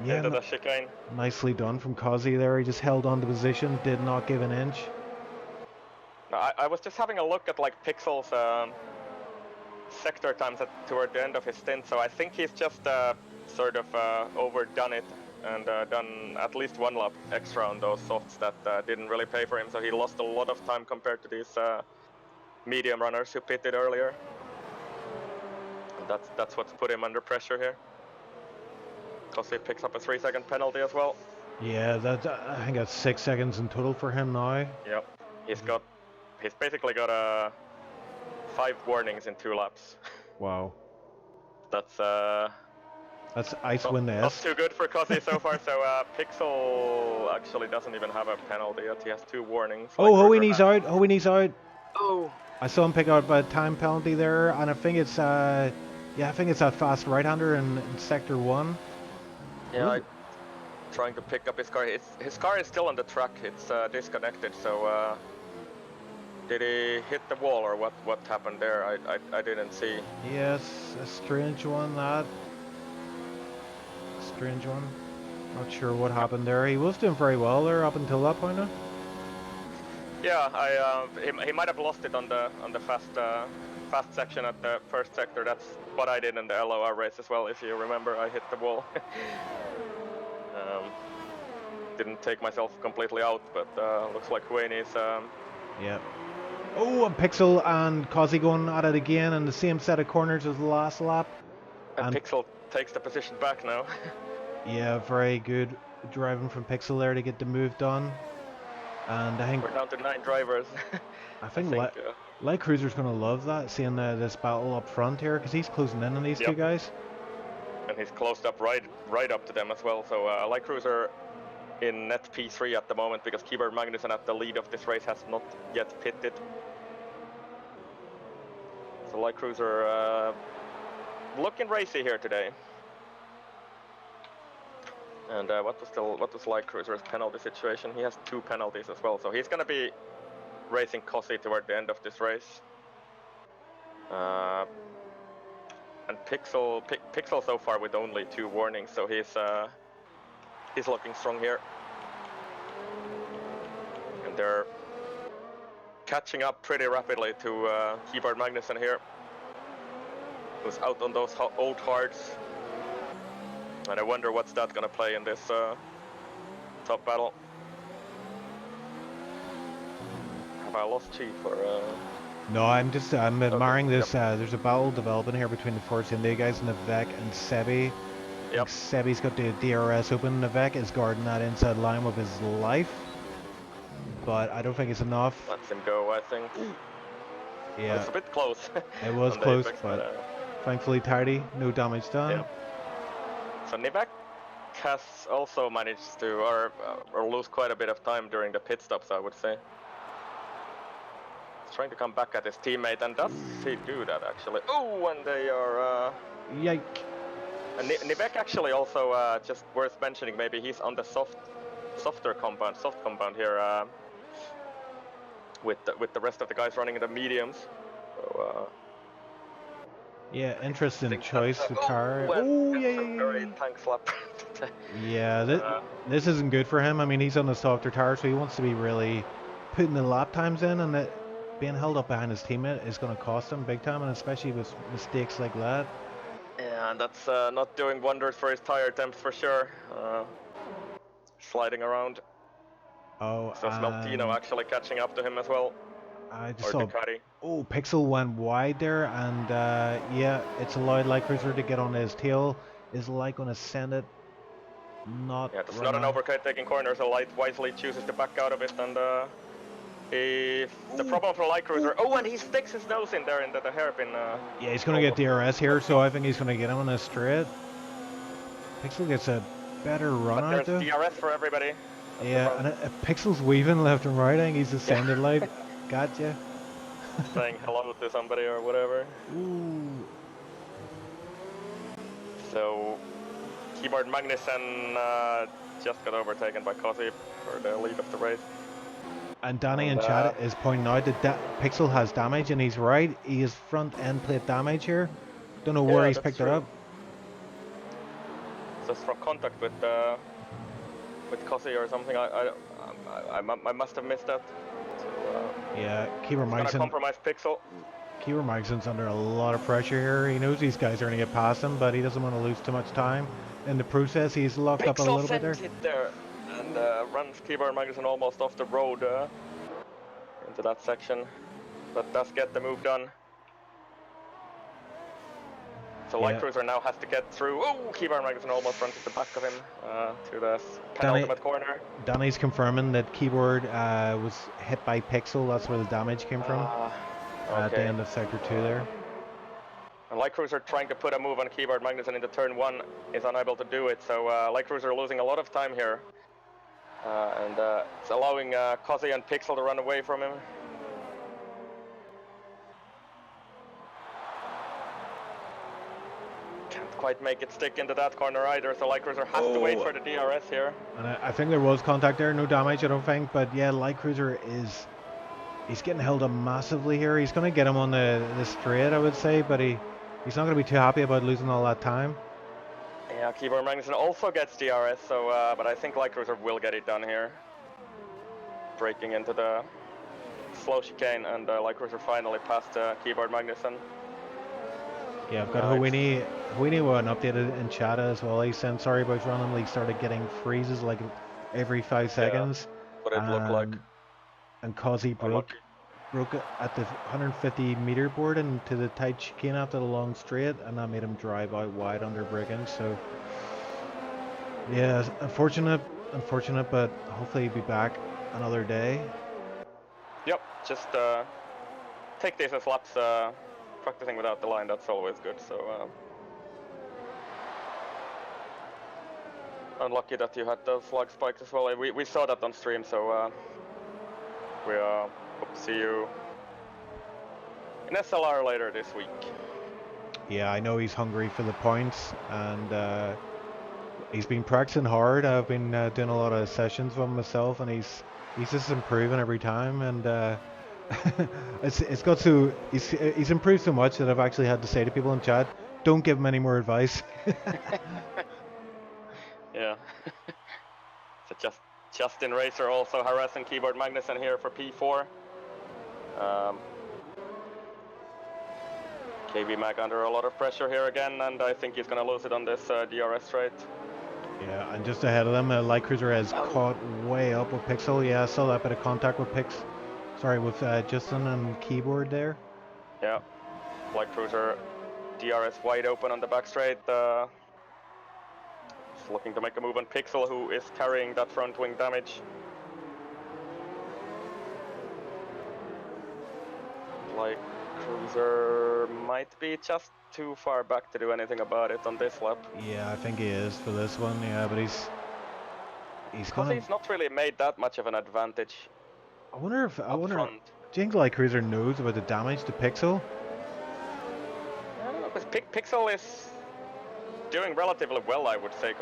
Yeah, into the chicane. nicely done from Kazi there. He just held on to position, did not give an inch. I was just having a look at like Pixel's sector times toward the end of his stint, so I think he's just sort of overdone it and done at least one lap extra on those softs that didn't really pay for him, so he lost a lot of time compared to these medium runners who pitted earlier. And that's what's put him under pressure here. Because he picks up a 3-second penalty as well. Yeah, I think that's 6 seconds in total for him now. Yep, he's basically got 5 warnings in 2 laps. Wow. That's Icewind not too good for Kazi so far. So Pixel actually doesn't even have a penalty yet. He has 2 warnings. Oh, Hoeyne's out. Hoeyne's out. Oh. I saw him pick out a time penalty there, and I think it's I think it's that fast right-hander in sector 1. Yeah, trying to pick up his car. His car is still on the track. It's disconnected. So did he hit the wall or what happened there? I didn't see. Yes, a strange one. Strange one. Not sure what happened there. He was doing very well there up until that point. Yeah, he might have lost it on the fast section at the first sector. That's what I did in the LOR race as well. If you remember, I hit the wall. Didn't take myself completely out, but looks like Hueyne's. Yeah. Oh, and Pixel and Kazi going at it again in the same set of corners as the last lap. And Pixel takes the position back now. Yeah, very good driving from Pixel there to get the move done. And I think we're down to 9 drivers. I think Light Cruiser's going to love that, seeing this battle up front here, because he's closing in on these two guys. And he's closed up right up to them as well. So Light Cruiser in net P3 at the moment, because Keyboard Magnussen at the lead of this race has not yet pitted. So Light Cruiser looking racy here today. And what was Light Cruiser's penalty situation? He has 2 penalties as well, so he's gonna be racing Kazi toward the end of this race. And Pixel so far with only 2 warnings, so he's looking strong here. And they're catching up pretty rapidly to Keyboard Magnussen here, who's out on those old hards. And I wonder what's that gonna play in this top battle. Have I lost Chief or? No, I'm admiring this. There's a battle developing here between the Force India guys, Navek and Sebi. Yep. Sebi's got the DRS open. Navek is guarding that inside line with his life, but I don't think it's enough. Lets him go, I think. Yeah, It's a bit close it was on the close, apex, but thankfully tidy, no damage done. yeah. So Nivek has also managed to or lose quite a bit of time during the pit stops, I would say. He's trying to come back at his teammate, and does he do that actually? Oh, and they are. Yike. And Nivek actually also just worth mentioning. Maybe he's on the soft compound here with the rest of the guys running in the mediums. So. Yeah, interesting Think choice, that's the car. and Oh, yeah, gets yeah, a yeah, very yeah. tank slap. Yeah, uh, this isn't good for him. I mean, he's on the softer tire, so he wants to be really putting the lap times in, and that being held up behind his teammate is going to cost him big time, and especially with mistakes like that. yeah, and that's not doing wonders for his tire temps for sure. Sliding around. Oh, So Smeltino and actually catching up to him as well. I just Or saw. Ducati. Oh, Pixel went wide there, and yeah, it's allowed Light Cruiser to get on his tail. Is Light going to send it? Not Yeah, that's right not an now. overcut taking corners. So Light wisely chooses to back out of it, and if the Ooh, problem for Light ooh. Cruiser. Oh, and he sticks his nose in there into the hairpin. Yeah, he's going to get Almost. DRS here, so I think he's going to get him on a straight. Pixel gets a better run But out there's though. DRS for everybody at the Yeah, front. and Pixel's weaving left and right. I think he's Yeah. ascended light. Gotcha. Saying hello to somebody or whatever. Ooh. So Keyboard Magnussen just got overtaken by Cosy for the lead of the race. And Danny And in chat is pointing out that Pixel has damage, and he's right. He has front end plate damage here. Don't know where yeah, he's that's picked it true. up. Just from contact with Cosy or something. I must have missed that. So, Yeah, Keyboard he's gonna Magnussen. compromise Pixel. Keyboard Magnussen's under a lot of pressure here. He knows these guys are going to get past him, but he doesn't want to lose too much time. In the process, he's locked up a Pixel little bit there. sent it there and runs Keyboard Magnussen almost off the road into that section, but does get the move done. So Light Cruiser now has to get through. Oh, Keyboard Magnussen almost runs at the back of him to the penultimate corner. Danny's confirming that Keyboard was hit by Pixel. That's where the damage came from. At the Okay. end of Sector 2 there. And Light Cruiser trying to put a move on Keyboard Magnussen into turn 1 is unable to do it, so Light Cruiser losing a lot of time here. And it's allowing Cosy and Pixel to run away from him. Can't quite make it stick into that corner either, so Light Cruiser has to wait for the DRS here. And I think there was contact there, no damage I don't think, but yeah, Light Cruiser he's getting held up massively here. He's going to get him on the straight, I would say, but he's not going to be too happy about losing all that time. Yeah, Keyboard Magnussen also gets DRS, so but I think Light Cruiser will get it done here. Breaking into the slow chicane, and Light Cruiser finally passed Keyboard Magnussen. Yeah, I've got Hoini one updated in chat as well. He said sorry about randomly started getting freezes like every 5 seconds. What it looked like. And Cosy broke it at the 150 meter board into the tight chicane after the long straight, and that made him drive out wide under braking. So yeah, unfortunate, but hopefully he'll be back another day. Yep, just take these as laps. Practicing without the line, that's always good. So unlucky that you had those lag spikes as well. We saw that on stream, so we hope to see you in SLR later this week. Yeah, I know he's hungry for the points, and he's been practicing hard. I've been doing a lot of sessions with him myself, and he's just improving every time. And it's got to he's improved so much that I've actually had to say to people in chat, don't give him any more advice. Yeah. So Justin Racer also harassing Keyboard Magnussen here for P4. KB Mag under a lot of pressure here again, and I think he's going to lose it on this DRS straight. Yeah, and just ahead of them, Light Cruiser has caught way up with Pixel. Yeah, I saw that bit of contact with with Justin and Keyboard there. Yeah, Light Cruiser DRS wide open on the back straight. Just looking to make a move on Pixel, who is carrying that front wing damage. Cruiser might be just too far back to do anything about it on this lap. Yeah, I think he is for this one. Yeah, but he's Because gonna. he's not really made that much of an advantage I wonder if up front. Do you think Light Cruiser knows about the damage to Pixel? I don't know, because Pixel is doing relatively well, I would say,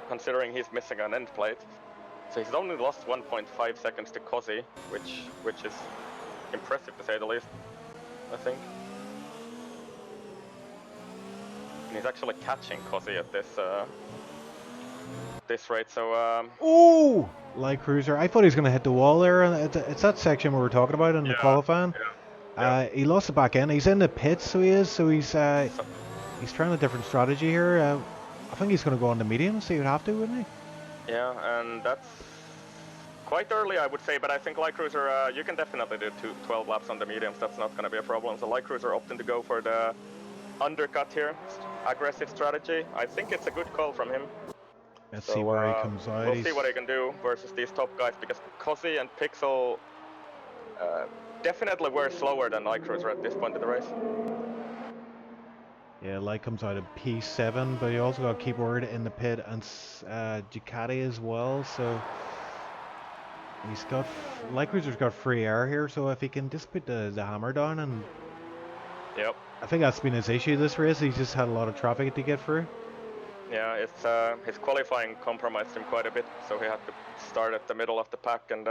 considering he's missing an end plate. So he's only lost 1.5 seconds to Cosi, which is impressive to say the least, I think. And he's actually catching Cosi at this rate, so Oh! Light Cruiser. I thought he was going to hit the wall there. And it's that section we were talking about in the qualifying. Yeah. He lost the back end. He's in the pits, so he is. So he's trying a different strategy here. I think he's going to go on the medium, so he'd have to, wouldn't he? Yeah, and that's quite early, I would say, but I think Light Cruiser, you can definitely do 12 laps on the mediums. That's not going to be a problem. So Light Cruiser opting to go for the undercut here. Aggressive strategy. I think it's a good call from him. Let's see where he comes out. We'll see what he can do versus these top guys, because Cosi and Pixel definitely were slower than Light Cruiser at this point in the race. Yeah, Light comes out of P7, but you also got Keyboard in the pit and Ducati as well, so he's got Light Cruiser's got free air here, so if he can just put the hammer down, and yep, I think that's been his issue this race. He's just had a lot of traffic to get through. Yeah, it's his qualifying compromised him quite a bit, so he had to start at the middle of the pack and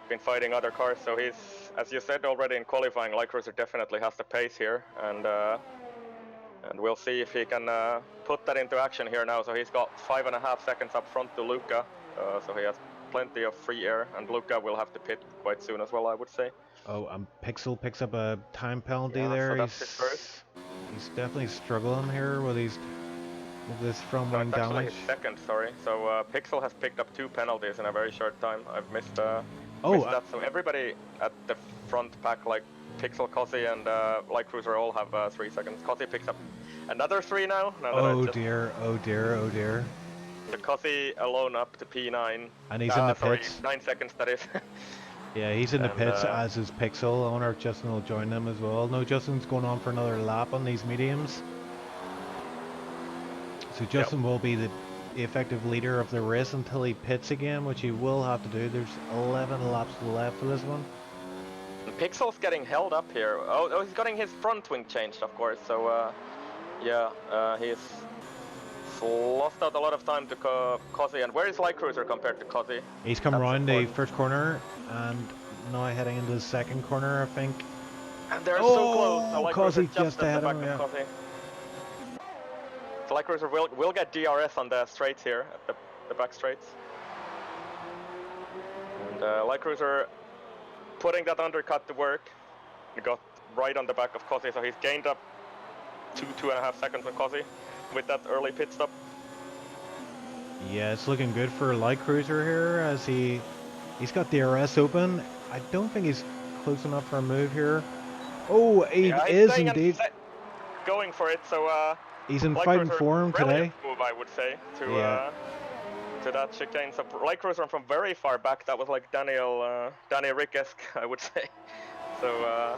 been fighting other cars. So he's, as you said already in qualifying, Light Cruiser definitely has the pace here, and we'll see if he can put that into action here now. So he's got 5.5 seconds up front to Luca, so he has plenty of free air, and Luca will have to pit quite soon as well, I would say. Oh, and Pixel picks up a time penalty there. So that's his first. He's definitely struggling here with this front wing damage. Actually his second, sorry. So Pixel has picked up 2 penalties in a very short time. I've missed that. So everybody at the front pack, like Pixel, Cosi, and Light Cruiser, all have 3 seconds. Cosi picks up another 3 now. Oh dear, oh dear, oh dear. The Cosi alone up to P9. And he's in the pits. 9 seconds, that is. Yeah, he's in the pits, as is Pixel. I wonder if Justin will join them as well. No, Justin's going on for another lap on these mediums. So Justin will be the effective leader of the race until he pits again, which he will have to do. There's 11 laps left for this one. Pixel's getting held up here. Oh, he's getting his front wing changed, of course. So he's lost out a lot of time to Cosi. And where is Light Cruiser compared to Cosi? He's come around the first corner and now heading into the second corner, I think. And they're so close. Light Cosi Cruiser just ahead of him, Cosi. So Light Cruiser will get DRS on the straights here, at the back straights. And Light Cruiser putting that undercut to work. He got right on the back of Cosi, so he's gained up 2.5 seconds on Cosi with that early pit stop. Yeah, it's looking good for Light Cruiser here as he's got DRS open. I don't think he's close enough for a move here. Oh, he is indeed going for it. So he's in Light fighting Cruiser, form today. Move, I would say, to that chicane. So Light Cruiser from very far back, that was like Danny Rick-esque, I would say. So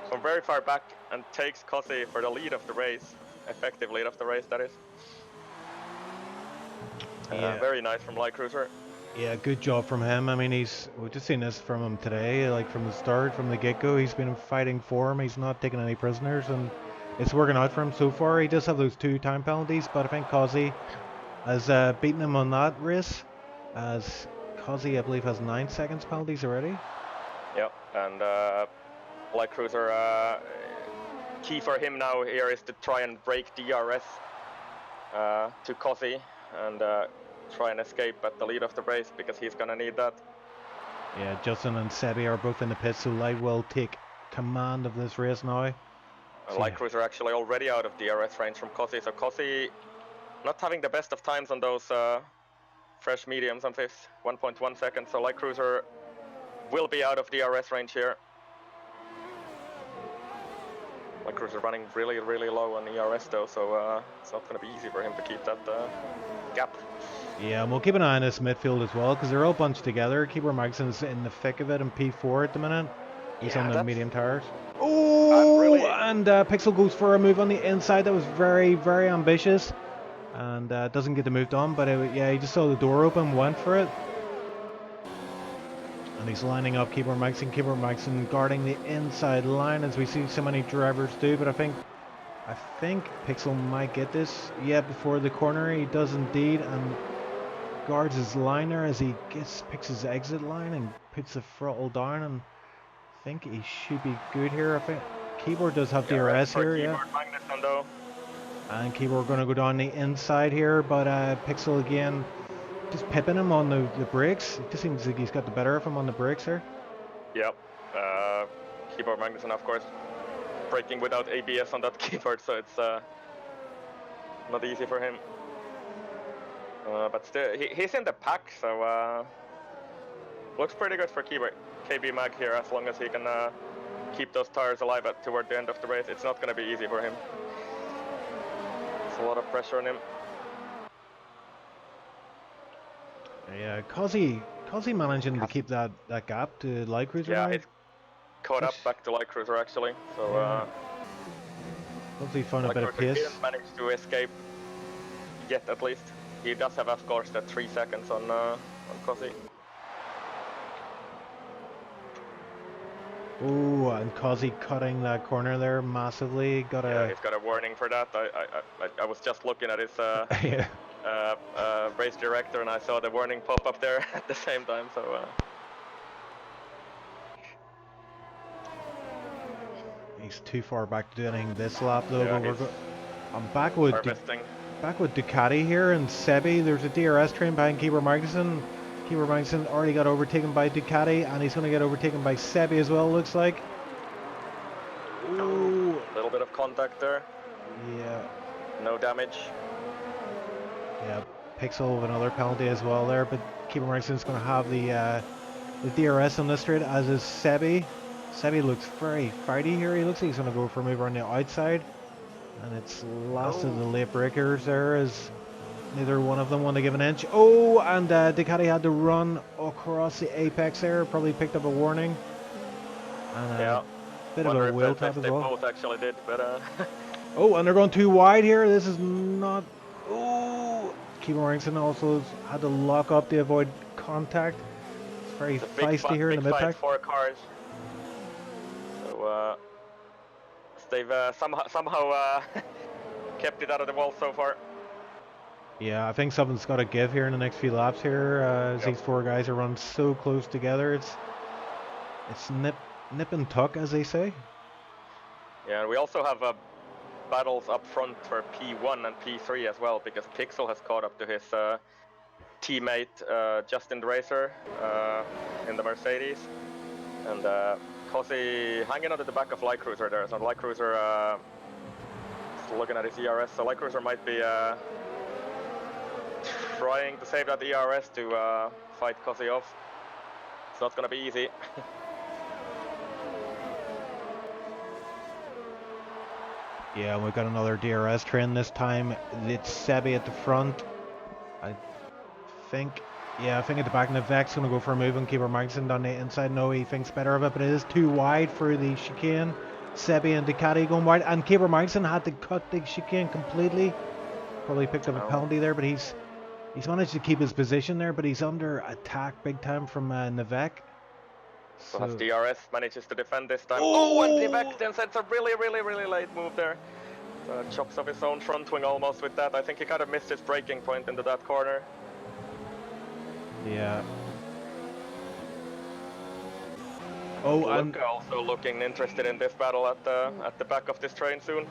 from very far back, and takes Cosi for the lead of the race, effective lead of the race, that is. Very nice from Light Cruiser. Yeah, good job from him. I mean, we've just seen this from him today, like from the start, from the get-go. He's been fighting form. He's not taking any prisoners, and it's working out for him so far. He does have those 2 time penalties, but I think Cosi has beaten him on that race, as Cosi, I believe, has 9 seconds penalties already. Yep, and Light Cruiser, key for him now here is to try and break DRS to Cosi and try and escape at the lead of the race, because he's gonna need that. Yeah, Justin and Sebi are both in the pits, so Light will take command of this race now. Light Cruiser actually already out of DRS range from Cosi, so Cosi not having the best of times on those fresh mediums on this 1.1 seconds, so Light Cruiser will be out of DRS range here. Light Cruiser running really, really low on ERS though, so it's not going to be easy for him to keep that gap. Yeah, and we'll keep an eye on this midfield as well, because they're all bunched together. Keeper Magson's in the thick of it in P4 at the minute. He's on the medium tires. and Pixel goes for a move on the inside. That was very, very ambitious. And doesn't get the move done, but yeah, he just saw the door open, went for it. And he's lining up Keyboard Maxon guarding the inside line, as we see so many drivers do. But I think Pixel might get this. Yeah, before the corner, he does indeed, and guards his liner as he picks his exit line and puts the throttle down. And I think he should be good here. I think Keyboard does have DRS here, yeah. And Keyboard going to go down the inside here, but Pixel again just pipping him on the brakes. It just seems like he's got the better of him on the brakes here. Yep. Keyboard Magnussen, of course, braking without ABS on that keyboard, so it's not easy for him. But still, he's in the pack, so looks pretty good for KB Mag here, as long as he can keep those tires alive toward the end of the race. It's not going to be easy for him. There's a lot of pressure on him. Yeah, Cozzy managing to keep that gap to Light Cruiser. Yeah, he's caught up back to Light Cruiser actually. So hopefully found a bit of pace. He didn't manage to escape yet, at least. He does have, of course, that 3 seconds on Cozzy. Oh, and Cozzy cutting that corner there massively. Yeah, he's got a warning for that. I was just looking at his yeah. Race director, and I saw the warning pop up there at the same time. So he's too far back to do anything this lap though. Yeah, but I'm back with Ducati here and Sebi. There's a DRS train behind Keyboard Magnussen. Keyboard Magnussen already got overtaken by Ducati, and he's going to get overtaken by Sebi as well, looks like. Ooh. A little bit of contact there. Yeah. No damage. Yeah, Pixel with another penalty as well there, but Keyboard Magson's going to have the DRS on this straight, as is Sebi. Sebi looks very fighty here. He looks like he's going to go for a move on the outside. And it's last of the late breakers there, as neither one of them want to give an inch. Oh, and Ducati had to run across the apex there. Probably picked up a warning. And yeah. Bit of a wheel tap as well. They both actually did, but oh, and they're going too wide here. This is not... Oh! Keyboard Magnussen also had to lock up to avoid contact. It's very feisty here in the mid-pack. 4 cars. So they've somehow kept it out of the wall so far. Yeah, I think something's got to give here in the next few laps here. As these 4 guys are running so close together, it's nip and tuck, as they say. Yeah, and we also have battles up front for P1 and P3 as well, because Pixel has caught up to his teammate Justin Racer in the Mercedes, and Cozzy hanging onto the back of Light Cruiser there. So Light Cruiser looking at his ERS, so Light Cruiser might be trying to save that ERS to fight Cozzy off. It's not going to be easy. Yeah, we've got another DRS train this time. It's Sebi at the front. I think at the back, Nevek's going to go for a move on Keyboard Magnussen down the inside. No, he thinks better of it, but it is too wide for the chicane. Sebi and Ducati going wide, and Keyboard Magnussen had to cut the chicane completely. Probably picked up a penalty there, but he's managed to keep his position there, but he's under attack big time from Nevek. So has DRS manages to defend this time. Oh, and Nevek then sets a really late move there. Chops off his own front wing almost with that. I think he kind of missed his braking point into that corner. Yeah. Oh, and also looking interested in this battle at the back of this train soon.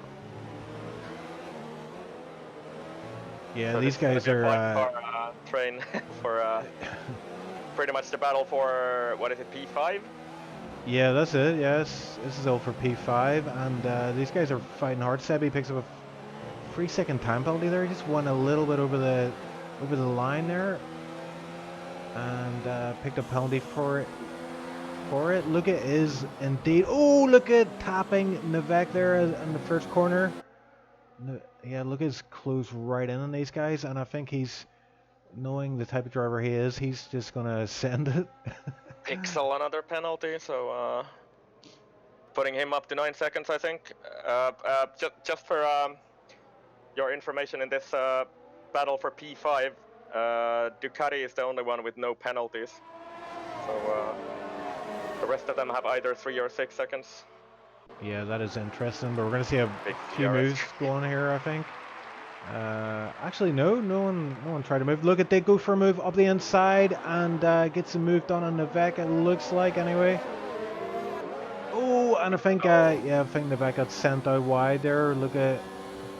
Yeah, so these guys are train for pretty much the battle for, what is it, P5? Yeah, that's it. Yes, this is all for P5, and these guys are fighting hard. Sebi picks up a 3-second time penalty there. He just went a little bit over the line there, and picked up penalty for it. Look at is indeed. Oh, look at tapping Nevek there in the first corner. Yeah, look at his close right in on these guys, and I think he's, knowing the type of driver he is, he's just gonna send it. Pixel another penalty, so putting him up to 9 seconds, I think. Just for your information, in this battle for P5, Ducati is the only one with no penalties. So the rest of them have either 3 or 6 seconds. Yeah, that is interesting, but we're going to see a few DRS. moves going here, I think. Actually, no one tried to move. Look, they go for a move up the inside and gets a move done on Navek, it looks like, anyway. Oh, and I think, yeah, I think Navek got sent out wide there. Look at,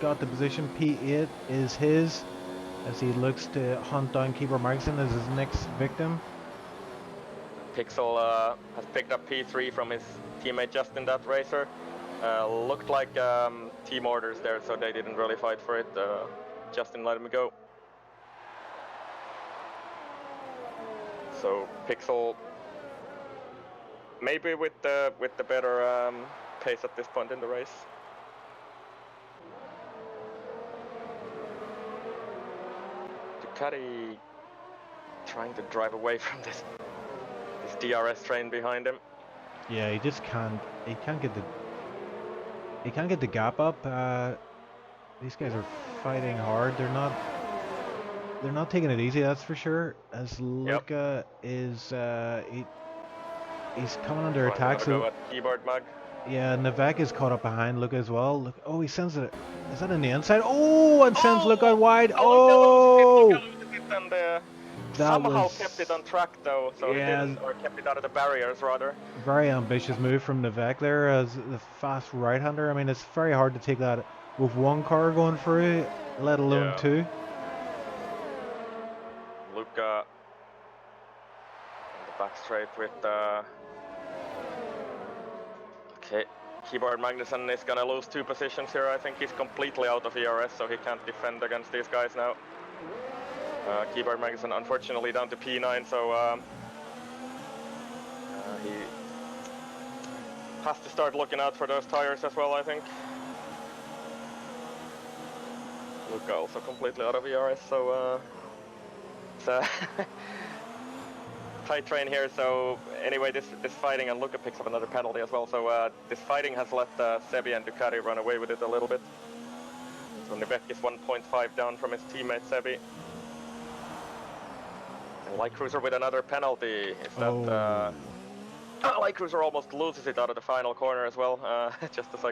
got the position. P8 is his, as he looks to hunt down Keeper Magnussen as his next victim. Pixel has picked up P3 from his teammate Justin, that racer. Looked like team orders there, so they didn't really fight for it. Justin let him go. So Pixel, maybe with the better pace at this point in the race. Ducati trying to drive away from this DRS train behind him. Yeah, he just can't. He can't get the gap up. These guys are fighting hard. They're not taking it easy. That's for sure. As Luca is he's coming under attack. So go at keyboard mag. Yeah, Navek is caught up behind Luca as well. Look, oh, he sends it. Is that on the inside? Oh, and sends Luca wide. Oh. Somehow kept it on track though, so yeah, he didn't, or kept it out of the barriers rather. Very ambitious move from Navek there as the fast right-hander. I mean, it's very hard to take that with one car going through, let alone two. Luca in the back straight with okay, Keyboard Magnussen is gonna lose 2 positions here. I think he's completely out of ERS, so he can't defend against these guys now. Keyboard Magnussen unfortunately down to P9, so he has to start looking out for those tires as well, I think. Luca also completely out of ERS, so it's a tight train here. So anyway, this fighting, and Luca picks up another penalty as well, so this fighting has let Sebi and Ducati run away with it a little bit. So Nivek is 1.5 down from his teammate Sebi. And Light Cruiser with another penalty. Is that Light Cruiser almost loses it out of the final corner as well. Just as I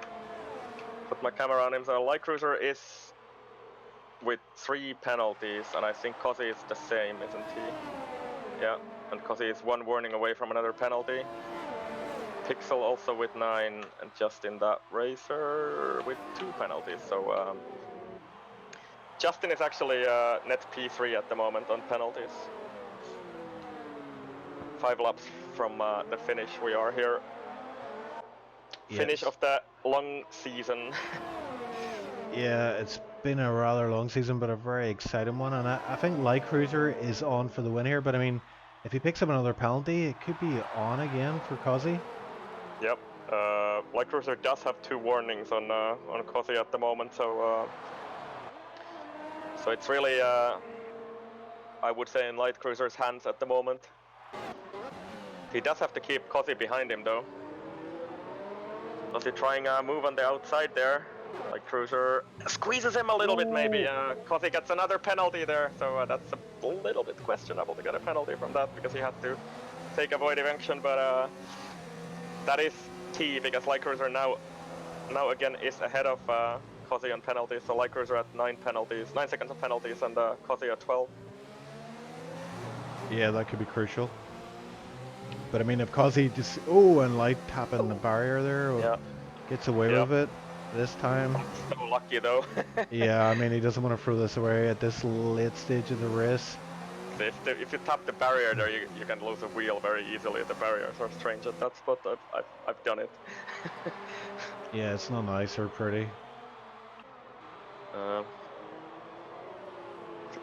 put my camera on him. So Light Cruiser is with 3 penalties, and I think Cosi is the same, isn't he? Yeah, and Cosi is 1 warning away from another penalty. Pixel also with 9, and Justin, that racer, with 2 penalties. So Justin is actually net P3 at the moment on penalties. 5 laps from the finish we are here. Yes. Finish of the long season. Yeah, it's been a rather long season, but a very exciting one, and I think Light Cruiser is on for the win here, but I mean, if he picks up another penalty, it could be on again for Cosi. Yep, Light Cruiser does have 2 warnings on Cosi at the moment, so it's really, I would say, in Light Cruiser's hands at the moment. He does have to keep Cosi behind him though. Does he trying a move on the outside there? Light Cruiser squeezes him a little bit maybe. Cosi gets another penalty there, so that's a little bit questionable to get a penalty from that, because he had to take a void evasion, but that is key, because Light Cruiser now again is ahead of Cosi on penalties, so Light Cruiser at 9 seconds of penalties, and Cosi at 12. Yeah, that could be crucial. But I mean, if Cosi just and Light tapping the barrier there, gets away with it this time. So lucky though. Yeah, I mean, he doesn't want to throw this away at this late stage of the race. If you tap the barrier there, you can lose a wheel very easily. The barriers are strange at that spot. I've done it. Yeah, it's not nice or pretty.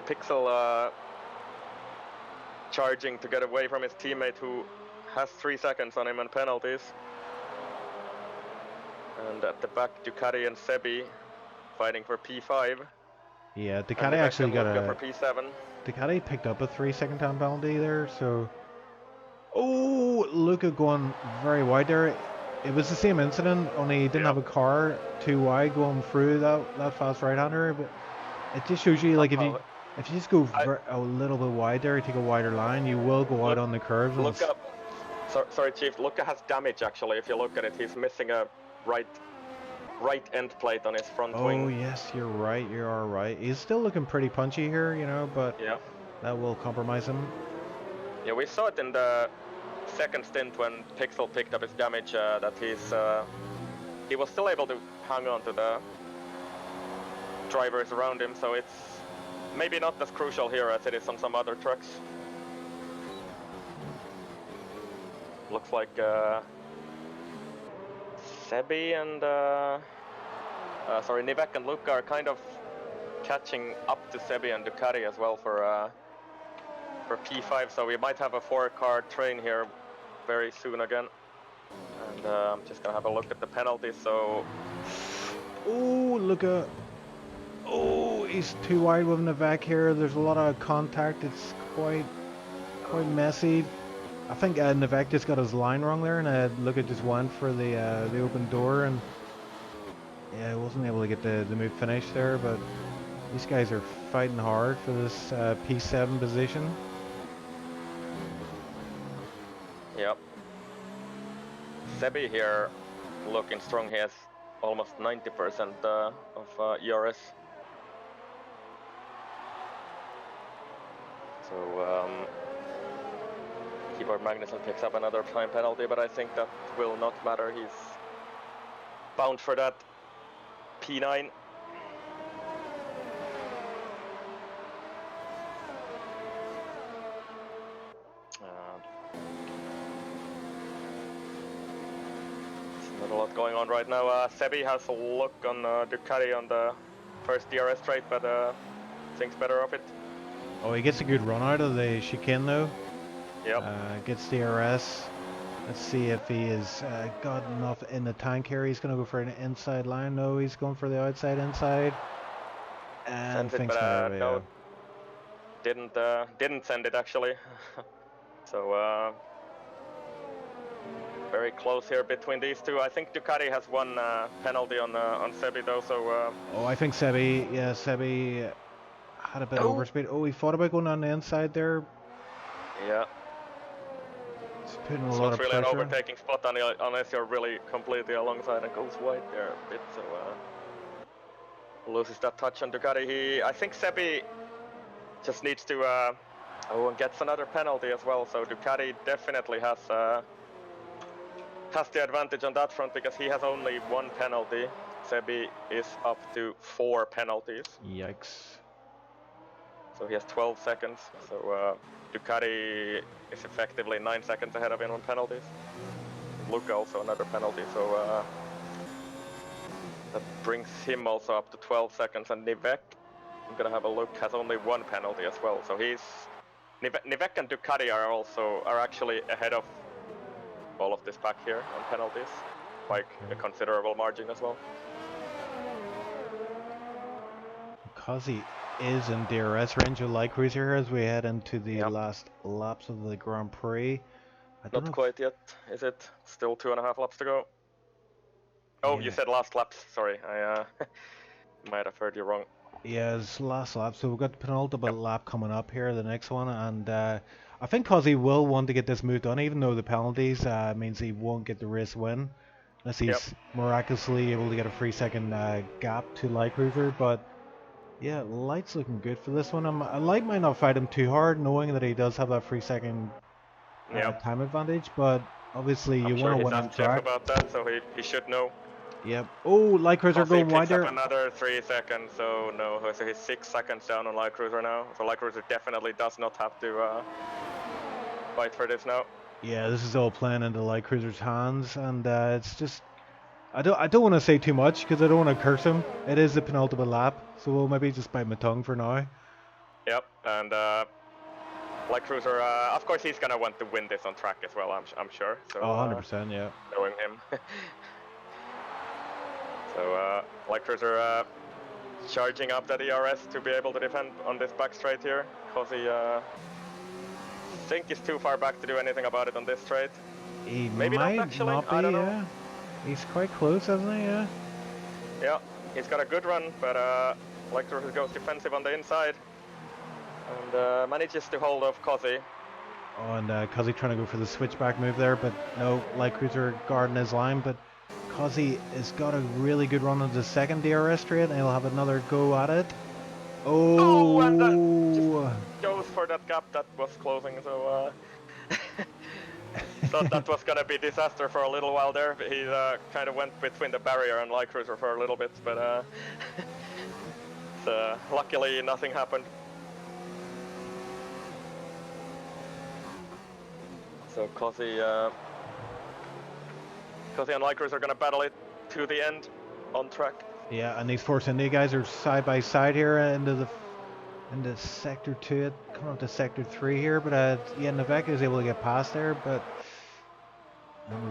Pixel charging to get away from his teammate, who has 3 seconds on him and penalties. And at the back, Ducati and Sebi fighting for P5. Yeah, Ducati actually got for P7. Ducati picked up a 3-second time penalty there, so... Luca going very wide there. It was the same incident, only he didn't Yeah. have a car too wide going through that fast right-hander. But it just shows you, like, if you just go I a little bit wide there, take a wider line, you will go out look on the curves. And look up. Sorry, Chief. Luca has damage actually. If you look at it, he's missing a right end plate on his front oh wing. yes, you're right. You are right. He's still looking pretty punchy here, you know, but Yeah. that will compromise him. Yeah, we saw it in the second stint when Pixel picked up his damage. That he was still able to hang on to the drivers around him. So it's maybe not as crucial here as it is on some other trucks. Looks like Sebi and Nivek and Luca are kind of catching up to Sebi and Ducati as well for P5. So we might have a 4-car train here very soon again. And I'm just gonna have a look at the penalties. So, Oh, look at. Oh, he's too wide with Nivek here. There's a lot of contact. It's quite messy. I think Nivek just got his line wrong there, and Luca just went for the open door, and yeah, wasn't able to get the move finished there. But these guys are fighting hard for this P7 position. yep. Sebi here looking strong. He has almost 90% of ERS. So Keyboard Magnussen picks up another time penalty, but I think that will not matter. He's bound for that P9. There's not a lot going on right now. Sebi has a look on Ducati on the first DRS straight, but thinks better of it. Oh, he gets a good run out of the chicane though. Yep. Gets DRS. Let's see if he has got enough in the tank here. He's going to go for an inside line. No, he's going for the outside inside. And Sends it, thinks but better of it, no, didn't send it actually. So very close here between these two. I think Ducati has one penalty on Sebi though. So oh, I think Sebi had a bit of overspeed. Oh, he thought about going on the inside there. Yeah. It's putting a It's lot not of really an pressure. overtaking spot unless you're really completely alongside and goes wide there a bit. So loses that touch on Ducati. I think Sebi just needs to and gets another penalty as well. So Ducati definitely has the advantage on that front because he has only one penalty. Sebi is up to 4 penalties. Yikes. So he has 12 seconds. So Ducati is effectively 9 seconds ahead of him on penalties. Luca also another penalty. So that brings him also up to 12 seconds. And Nivek, I'm gonna have a look, has only 1 penalty as well. So Nivek and Ducati are actually ahead of all of this pack here on penalties, like a considerable margin as well. Because he is in DRS range of light cruiser as we head into the Yep. last laps of the Grand Prix. I don't Not know quite yet, is it? Still 2.5 laps to go. Oh, yeah. you said last laps. Sorry, I might have heard you wrong. Yeah, it's last lap, so we've got the penultimate Yep. lap coming up here, the next one, and I think Cozzy will want to get this move done, even though the penalties means he won't get the race win, unless he's miraculously able to get a 3-second gap to Light Cruiser. But yeah, Light's looking good for this one. Light might not fight him too hard, knowing that he does have that 3-second Yep. time advantage, but obviously you I'm want sure to he's win on asked Jeff track. about that, so he should know. Yep. Oh, Light Cruiser Cosy going picks up wider. another 3 seconds, so no, so he's 6 seconds down on Light Cruiser now. So Light Cruiser definitely does not have to fight for this now. Yeah, this is all playing into Light Cruiser's hands, and it's just I don't want to say too much because I don't want to curse him. It is the penultimate lap, so we'll maybe just bite my tongue for now. Yep, and Light Cruiser, of course he's gonna want to win this on track as well, I'm sure. So, Oh, 100%, yeah. knowing him. So Light Cruiser charging up that ERS to be able to defend on this back straight here, because he think he's too far back to do anything about it on this straight. He Maybe not might actually, not be, I don't know. yeah. He's quite close, hasn't he? Yeah. Yeah, he's got a good run, but Lecter goes defensive on the inside and manages to hold off Cosy. Oh, and Cozzy trying to go for the switchback move there, but no, Light Cruiser guarding his line, but Cozzy has got a really good run on the second DRS straight, and he'll have another go at it. Oh, and that just Oh! goes for that gap that was closing, so thought that was gonna be disaster for a little while there. He kind of went between the barrier and Light Cruiser for a little bit, but so, luckily nothing happened. So Cosy and Light Cruiser are gonna battle it to the end on track. Yeah, and these Force India guys are side by side here into sector 2, coming up to sector 3 here, but yeah, Naveka is able to get past there, but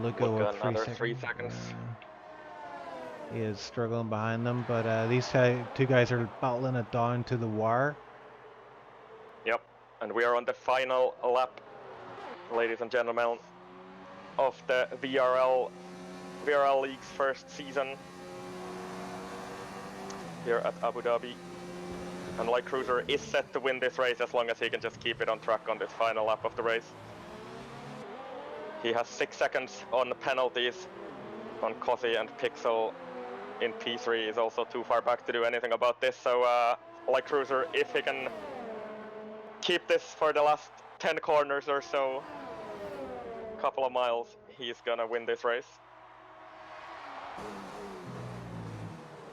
Luca with 3 another seconds. 3 seconds. He is struggling behind them, but these two guys are battling it down to the wire. Yep, and we are on the final lap, ladies and gentlemen, of the VRL League's first season here at Abu Dhabi. And Light Cruiser is set to win this race as long as he can just keep it on track on this final lap of the race. He has 6 seconds on penalties on Cosy, and Pixel in P3 is also too far back to do anything about this. So Light Cruiser, if he can keep this for the last 10 corners or so, couple of miles, he's gonna win this race.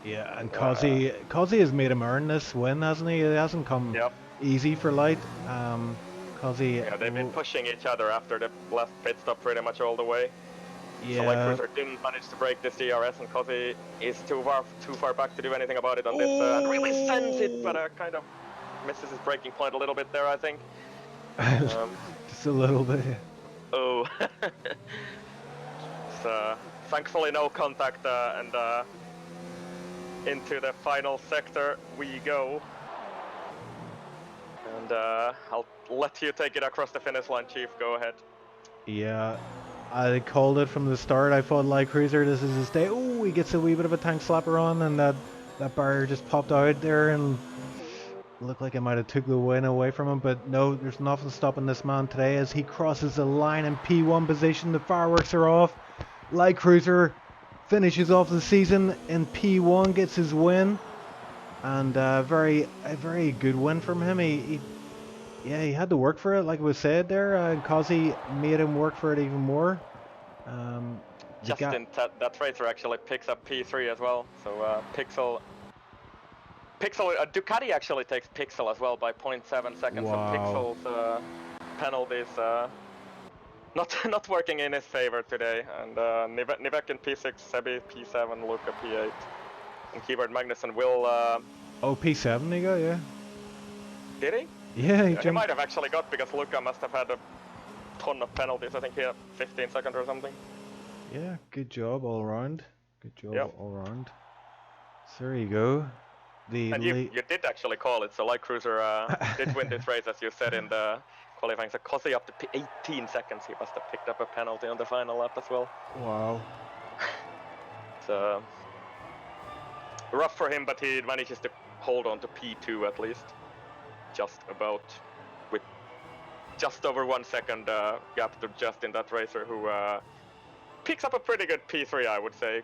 Yeah, and Cosy has made him earn this win, hasn't he? It hasn't come easy for Light. Cosy. Yeah, they've been pushing each other after the last pit stop pretty much all the way. Yeah. So Light Cruiser didn't manage to break this DRS, and Cosy is too far back to do anything about it on this, and really sends it, but kind of misses his braking point a little bit there, I think. Just a little bit. Oh. So thankfully no contact, and into the final sector we go. And I'll let you take it across the finish line, Chief. Go ahead. Yeah, I called it from the start. I thought Light Cruiser, this is his day. Oh, he gets a wee bit of a tank slapper on, and that barrier just popped out there and looked like it might have took the win away from him. But no, there's nothing stopping this man today as he crosses the line in P1 position. The fireworks are off. Light Cruiser finishes off the season in P1, gets his win, and a very good win from him. He had to work for it, like it was said there, and Cosy made him work for it even more. That racer actually picks up P3 as well, so Pixel, Ducati actually takes Pixel as well by 0.7 seconds. Wow. So Pixel's penalties not working in his favor today, and Nivek in P6, Sebi P7, Luca P8, and Keyboard Magnussen will... P7 he got, yeah. Did he? Yeah, he might have actually got, because Luca must have had a ton of penalties. I think he had 15 seconds or something. Yeah, good job all round. Good job all round. So there you go. And you did actually call it, so Light Cruiser did win this race, as you said in the qualifying. So Cosy up to 18 seconds, he must have picked up a penalty on the final lap as well. Wow. So rough for him, but he manages to hold on to P2 at least. Just about, with just over 1 second gap to Justin, that racer, who picks up a pretty good P3, I would say.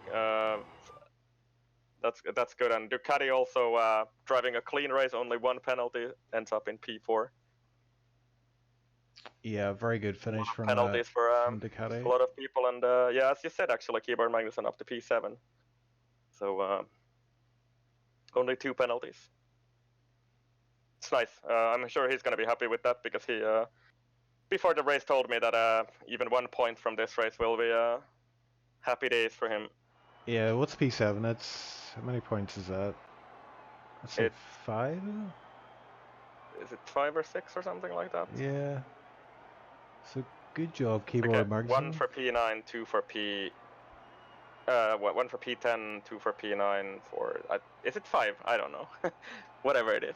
That's good. And Ducati also driving a clean race, only 1 penalty, ends up in P4. Yeah, very good finish from penalties for Ducati. A lot of people, and yeah, as you said, actually, Keyboard Magnussen up to P7. So only 2 penalties. It's nice. I'm sure he's going to be happy with that, because he, before the race, told me that even 1 point from this race will be happy days for him. Yeah, what's P7? That's, how many points is that? That's like 5? Is it 5 or 6 or something like that? Yeah. So good job, Keyboard Magnussen. 1 for P9, 2 for P... 1 for P10, 2 for P9, is it 5? I don't know. Whatever it is.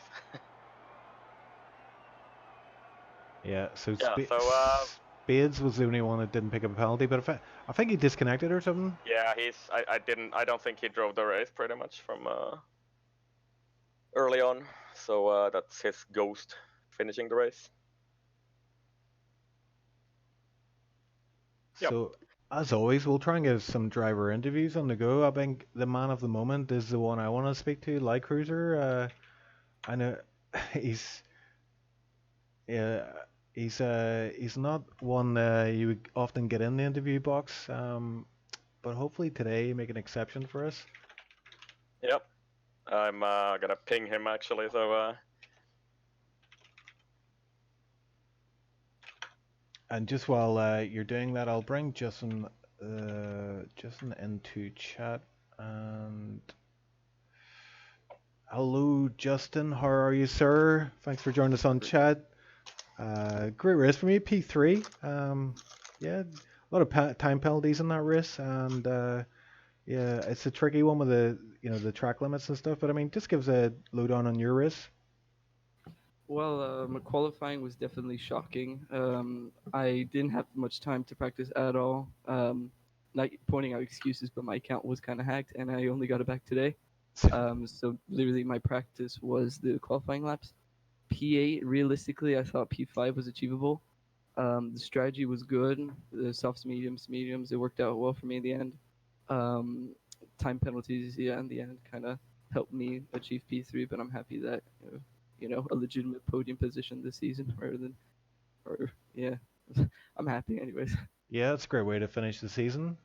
Yeah, so Bades was the only one that didn't pick up a penalty, but I think he disconnected or something. Yeah, I don't think he drove the race pretty much from early on. So that's his ghost finishing the race. Yep. So, as always, we'll try and get some driver interviews on the go. I think the man of the moment is the one I want to speak to, Light Cruiser. I know he's yeah, he's not one you would often get in the interview box. But hopefully today you make an exception for us. Yep. I'm gonna ping him actually. So. And just while you're doing that, I'll bring Justin into chat. And hello, Justin. How are you, sir? Thanks for joining us on chat. Great race for me, P3. Yeah, a lot of time penalties in that race, and yeah, it's a tricky one with the track limits and stuff. But I mean, just gives a lowdown on your race. Well, my qualifying was definitely shocking. I didn't have much time to practice at all. Not pointing out excuses, but my account was kind of hacked, and I only got it back today. So literally, my practice was the qualifying laps. P8, realistically, I thought P5 was achievable. The strategy was good. The softs, mediums, it worked out well for me in the end. Time penalties, yeah, in the end, kind of helped me achieve P3, but I'm happy that a legitimate podium position this season yeah, I'm happy anyways. Yeah, it's a great way to finish the season.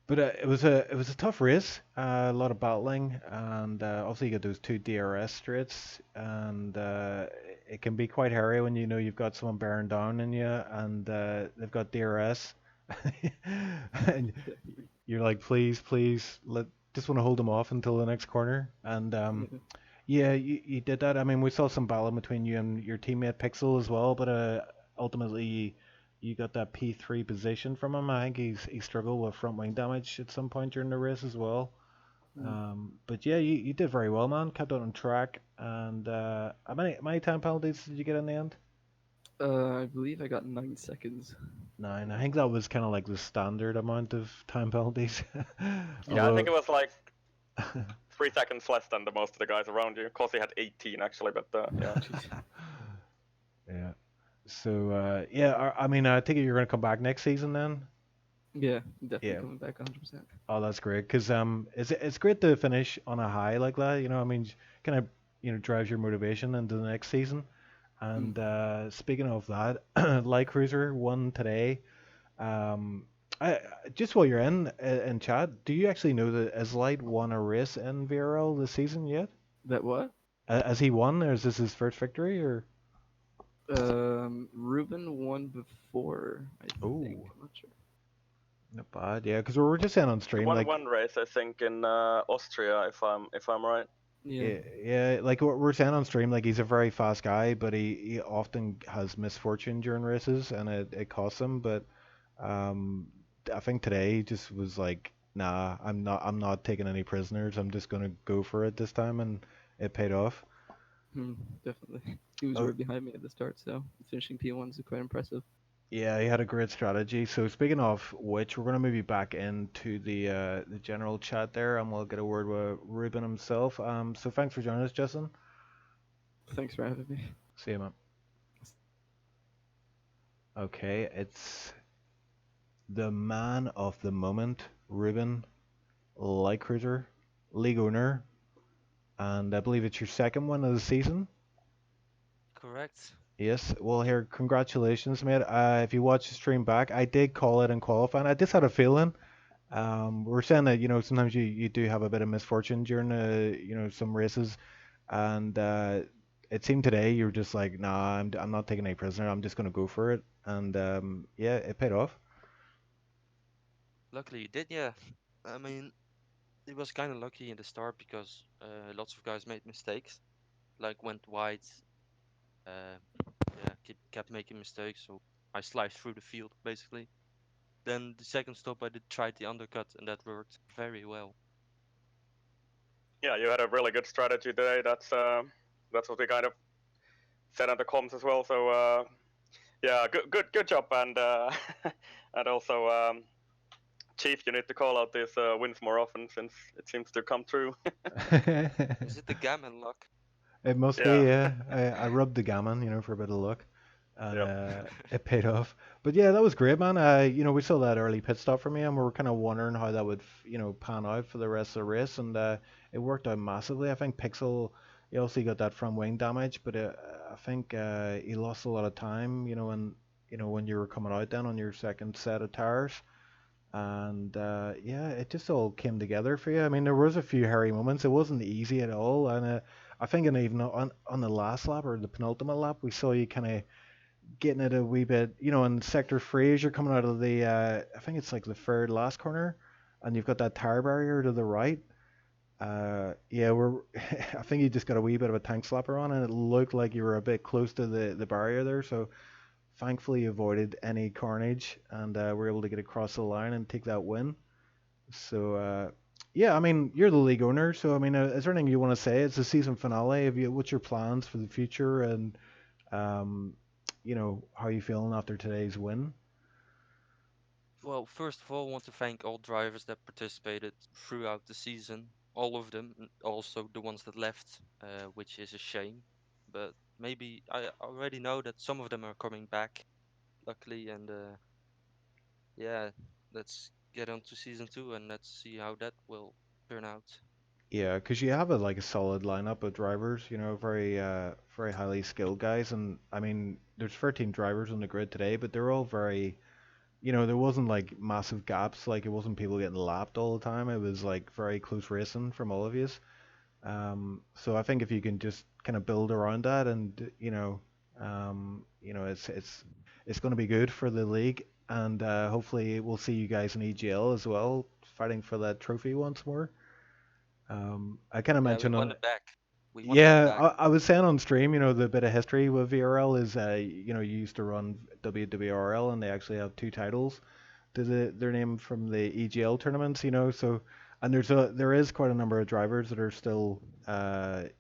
But it was a tough race, a lot of battling, and obviously you get those two DRS straights, and it can be quite hairy when you know you've got someone bearing down on you, and they've got DRS, and you're like, please, just want to hold them off until the next corner, and yeah, you did that. I mean, we saw some battling between you and your teammate Pixel as well, but ultimately you got that P3 position from him. I think he struggled with front wing damage at some point during the race as well. But yeah, you did very well, man. Kept on track. And how many time penalties did you get in the end? I believe I got 9 seconds. 9. I think that was kind of like the standard amount of time penalties. Yeah, I think it was like 3 seconds less than the most of the guys around you. Corsa had 18 actually, but yeah. Yeah. So yeah, I mean, I think you're gonna come back next season then. Yeah, definitely coming back 100%. Oh, that's great. Cause it's great to finish on a high like that. You know, I mean, kind of drives your motivation into the next season. And speaking of that, Light Cruiser won today. I just while you're in chat, do you actually know that has Light won a race in VRL this season yet? That what? Has he won, or is this his first victory, or? Ruben won before, I think. I'm not sure. Not bad, yeah. Because we were just saying on stream, Won like one race, I think, in Austria, if I'm right. yeah, like what we're saying on stream, like he's a very fast guy, but he often has misfortune during races, and it costs him. But I think today he just was like, nah, I'm not taking any prisoners. I'm just gonna go for it this time, and it paid off. Definitely. He was right behind me at the start, so finishing P1 is quite impressive. Yeah, he had a great strategy. So speaking of which, we're gonna move you back into the general chat there, and we'll get a word with Ruben himself. So thanks for joining us, Justin. Thanks for having me. See you, man. Okay, it's the man of the moment, Ruben, Light Cruiser, league owner, and I believe it's your second one of the season. Correct. Yes, well, here, congratulations, mate. If you watch the stream back, I did call it in qualifying. I just had a feeling. We're saying that sometimes you do have a bit of misfortune during some races, and it seemed today you were just like, nah, I'm not taking any prisoner. I'm just gonna go for it, and yeah, it paid off. Luckily you did, yeah. I mean, it was kind of lucky in the start because lots of guys made mistakes, like went wide. Yeah, kept making mistakes, so I sliced through the field basically. Then the second stop I did tried the undercut, and that worked very well. Yeah, you had a really good strategy today. That's what we kind of said on the comms as well. So Yeah, good job, and and also Chief, you need to call out these wins more often since it seems to come true. Is it the gammon luck? It must be, Yeah. yeah. I rubbed the gammon, for a bit of luck, and Yep. it paid off. But yeah, that was great, man. We saw that early pit stop for me, and we were kind of wondering how that would, pan out for the rest of the race, and it worked out massively. I think Pixel, he also got that front wing damage, but I think he lost a lot of time, when you were coming out then on your second set of tires. And yeah, it just all came together for you. I mean, there was a few hairy moments. It wasn't easy at all, and I think even on the last lap or the penultimate lap, we saw you kind of getting it a wee bit. In sector three as you're coming out of the, I think it's like the third last corner, and you've got that tire barrier to the right. Yeah, I think you just got a wee bit of a tank slapper on, and it looked like you were a bit close to the barrier there. So thankfully, you avoided any carnage, and were able to get across the line and take that win. So yeah, I mean, you're the league owner, so I mean, is there anything you want to say? It's the season finale. What's your plans for the future, and um, how you feeling after today's win? Well, first of all, I want to thank all drivers that participated throughout the season, all of them, and also the ones that left, which is a shame. But maybe I already know that some of them are coming back, luckily, and yeah, let's get on to season 2 and let's see how that will turn out. Yeah, because you have a solid lineup of drivers, very very highly skilled guys, and I mean, there's 13 drivers on the grid today, but they're all very, there wasn't like massive gaps, like it wasn't people getting lapped all the time. It was like very close racing from all of you. So I think if you can just kind of build around that, and it's going to be good for the league, and hopefully we'll see you guys in EGL as well, fighting for that trophy once more. I kind of Yeah, we mentioned won on, it back. We won that yeah, back. I was saying on stream, the bit of history with VRL is, you used to run WWRL, and they actually have two titles to their name from the EGL tournaments, so, and there is quite a number of drivers that are still, in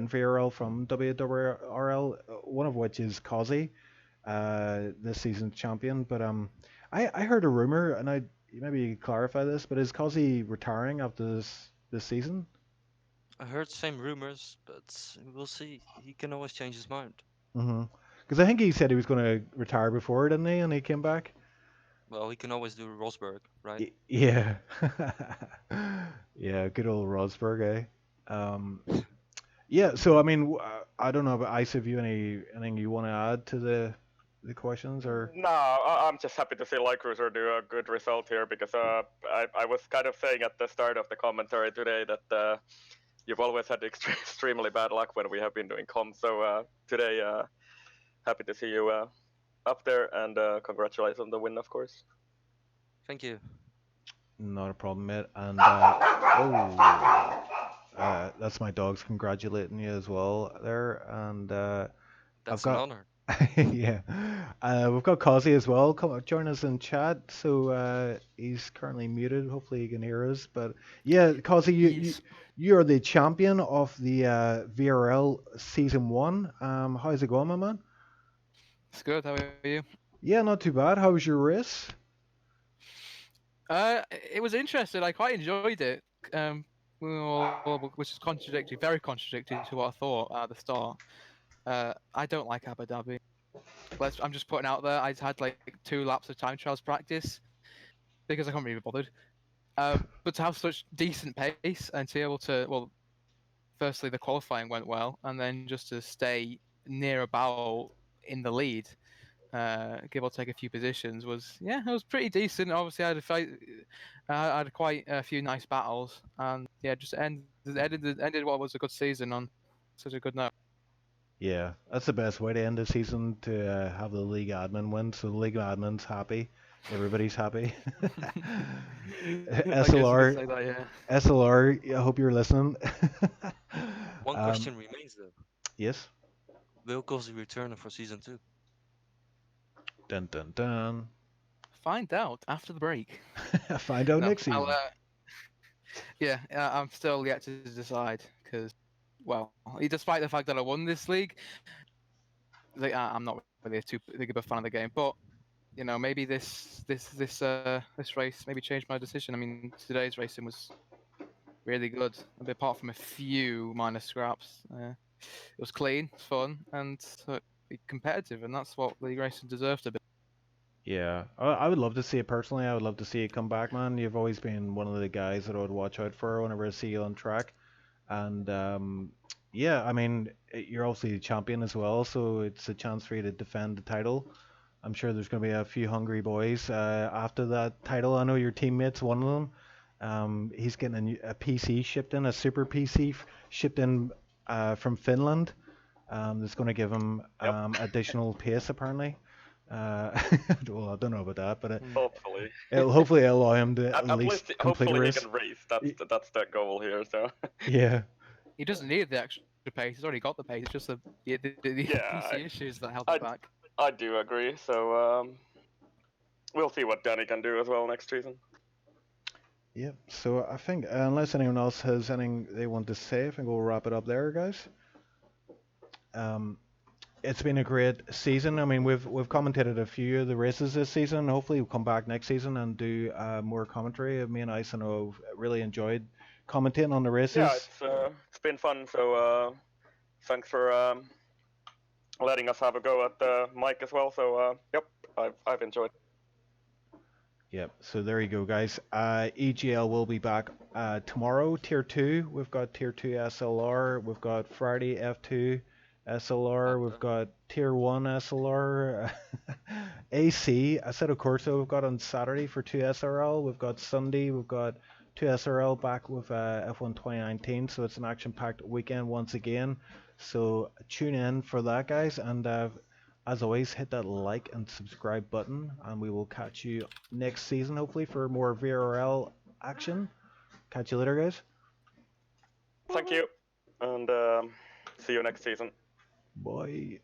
VRL from WWRL, one of which is Kazi, this season's champion. But I heard a rumor, and maybe you could clarify this, but is Kazi retiring after this season? I heard same rumors, but we'll see. He can always change his mind. Mm-hmm. Because I think he said he was going to retire before, didn't he? And he came back. Well, he can always do Rosberg, right? Yeah. Yeah, good old Rosberg, eh? Yeah, so I mean, I don't know, but Ice, have you anything you want to add to the questions, or? No, I'm just happy to see Light Cruiser do a good result here because I was kind of saying at the start of the commentary today that you've always had extremely bad luck when we have been doing comms. So today, happy to see you up there, and congratulations on the win, of course. Thank you. Not a problem, mate. And that's my dogs congratulating you as well there. And I've That's an got honor. yeah, we've got Kazi as well. Come join us in chat. So he's currently muted. Hopefully he can hear us. But yeah, Kazi, Yes. you're the champion of the VRL season one. How's it going, my man? It's good. How are you? Yeah, not too bad. How was your race? It was interesting. I quite enjoyed it. Which is contradictory, very contradictory to what I thought at the start. I don't like Abu Dhabi. I'm just putting out there. I had like 2 laps of time trials practice because I couldn't really be bothered. But to have such decent pace and to be able to, well, firstly the qualifying went well, and then just to stay near about in the lead, give or take a few positions, it was pretty decent. Obviously, I had a fight, I had quite a few nice battles, and yeah, just ended what was a good season on such a good note. Yeah, that's the best way to end the season, to have the league admin win. So the league admin's happy, everybody's happy. I guess you could SLR, say that, yeah. SLR, I hope you're listening. One um, question remains though. yes. Will Cozy return for season 2? Dun dun dun. Find out after the break. Find out No, next season. yeah, I'm still yet to decide because, well, despite the fact that I won this league, I'm not really too big of a fan of the game. But you know, maybe this race maybe changed my decision. I mean, today's racing was really good. Apart from a few minor scraps, it was clean, fun, and competitive, and that's what league racing deserves to be. Yeah, I would love to see it personally. I would love to see it come back, man. You've always been one of the guys that I would watch out for whenever I see you on track. And yeah, I mean, you're obviously the champion as well, so it's a chance for you to defend the title. I'm sure there's going to be a few hungry boys after that title. I know your teammate's one of them. He's getting a PC shipped in, a super PC shipped in from Finland. That's going to give him Yep. additional pace, apparently. Well, I don't know about that, but Hopefully. it'll hopefully allow him to at At least least, complete a hopefully he race. can race. That's the goal here. So. Yeah. He doesn't need the extra pace. He's already got the pace. It's just the Yeah, PC issues that held him back. I do agree. So we'll see what Danny can do as well next season. Yep. So I think unless anyone else has anything they want to say, I think we'll wrap it up there, guys. It's been a great season. I mean, we've commentated a few of the races this season. Hopefully, we'll come back next season and do more commentary. Me and Ice, I know, have really enjoyed commentating on the races. Yeah, it's been fun. So thanks for letting us have a go at the mic as well. So yep, I've enjoyed. Yep. So there you go, guys. EGL will be back tomorrow. Tier 2. We've got Tier 2 SLR. We've got Friday F2 SLR. We've got Tier 1 SLR. AC. Assetto Corsa we've got on Saturday for 2 SRL. We've got Sunday. We've got 2 SRL back with F1 2019. So it's an action-packed weekend once again. So tune in for that, guys. And as always, hit that like and subscribe button, and we will catch you next season, hopefully, for more VRL action. Catch you later, guys. Thank you, and see you next season. Bye.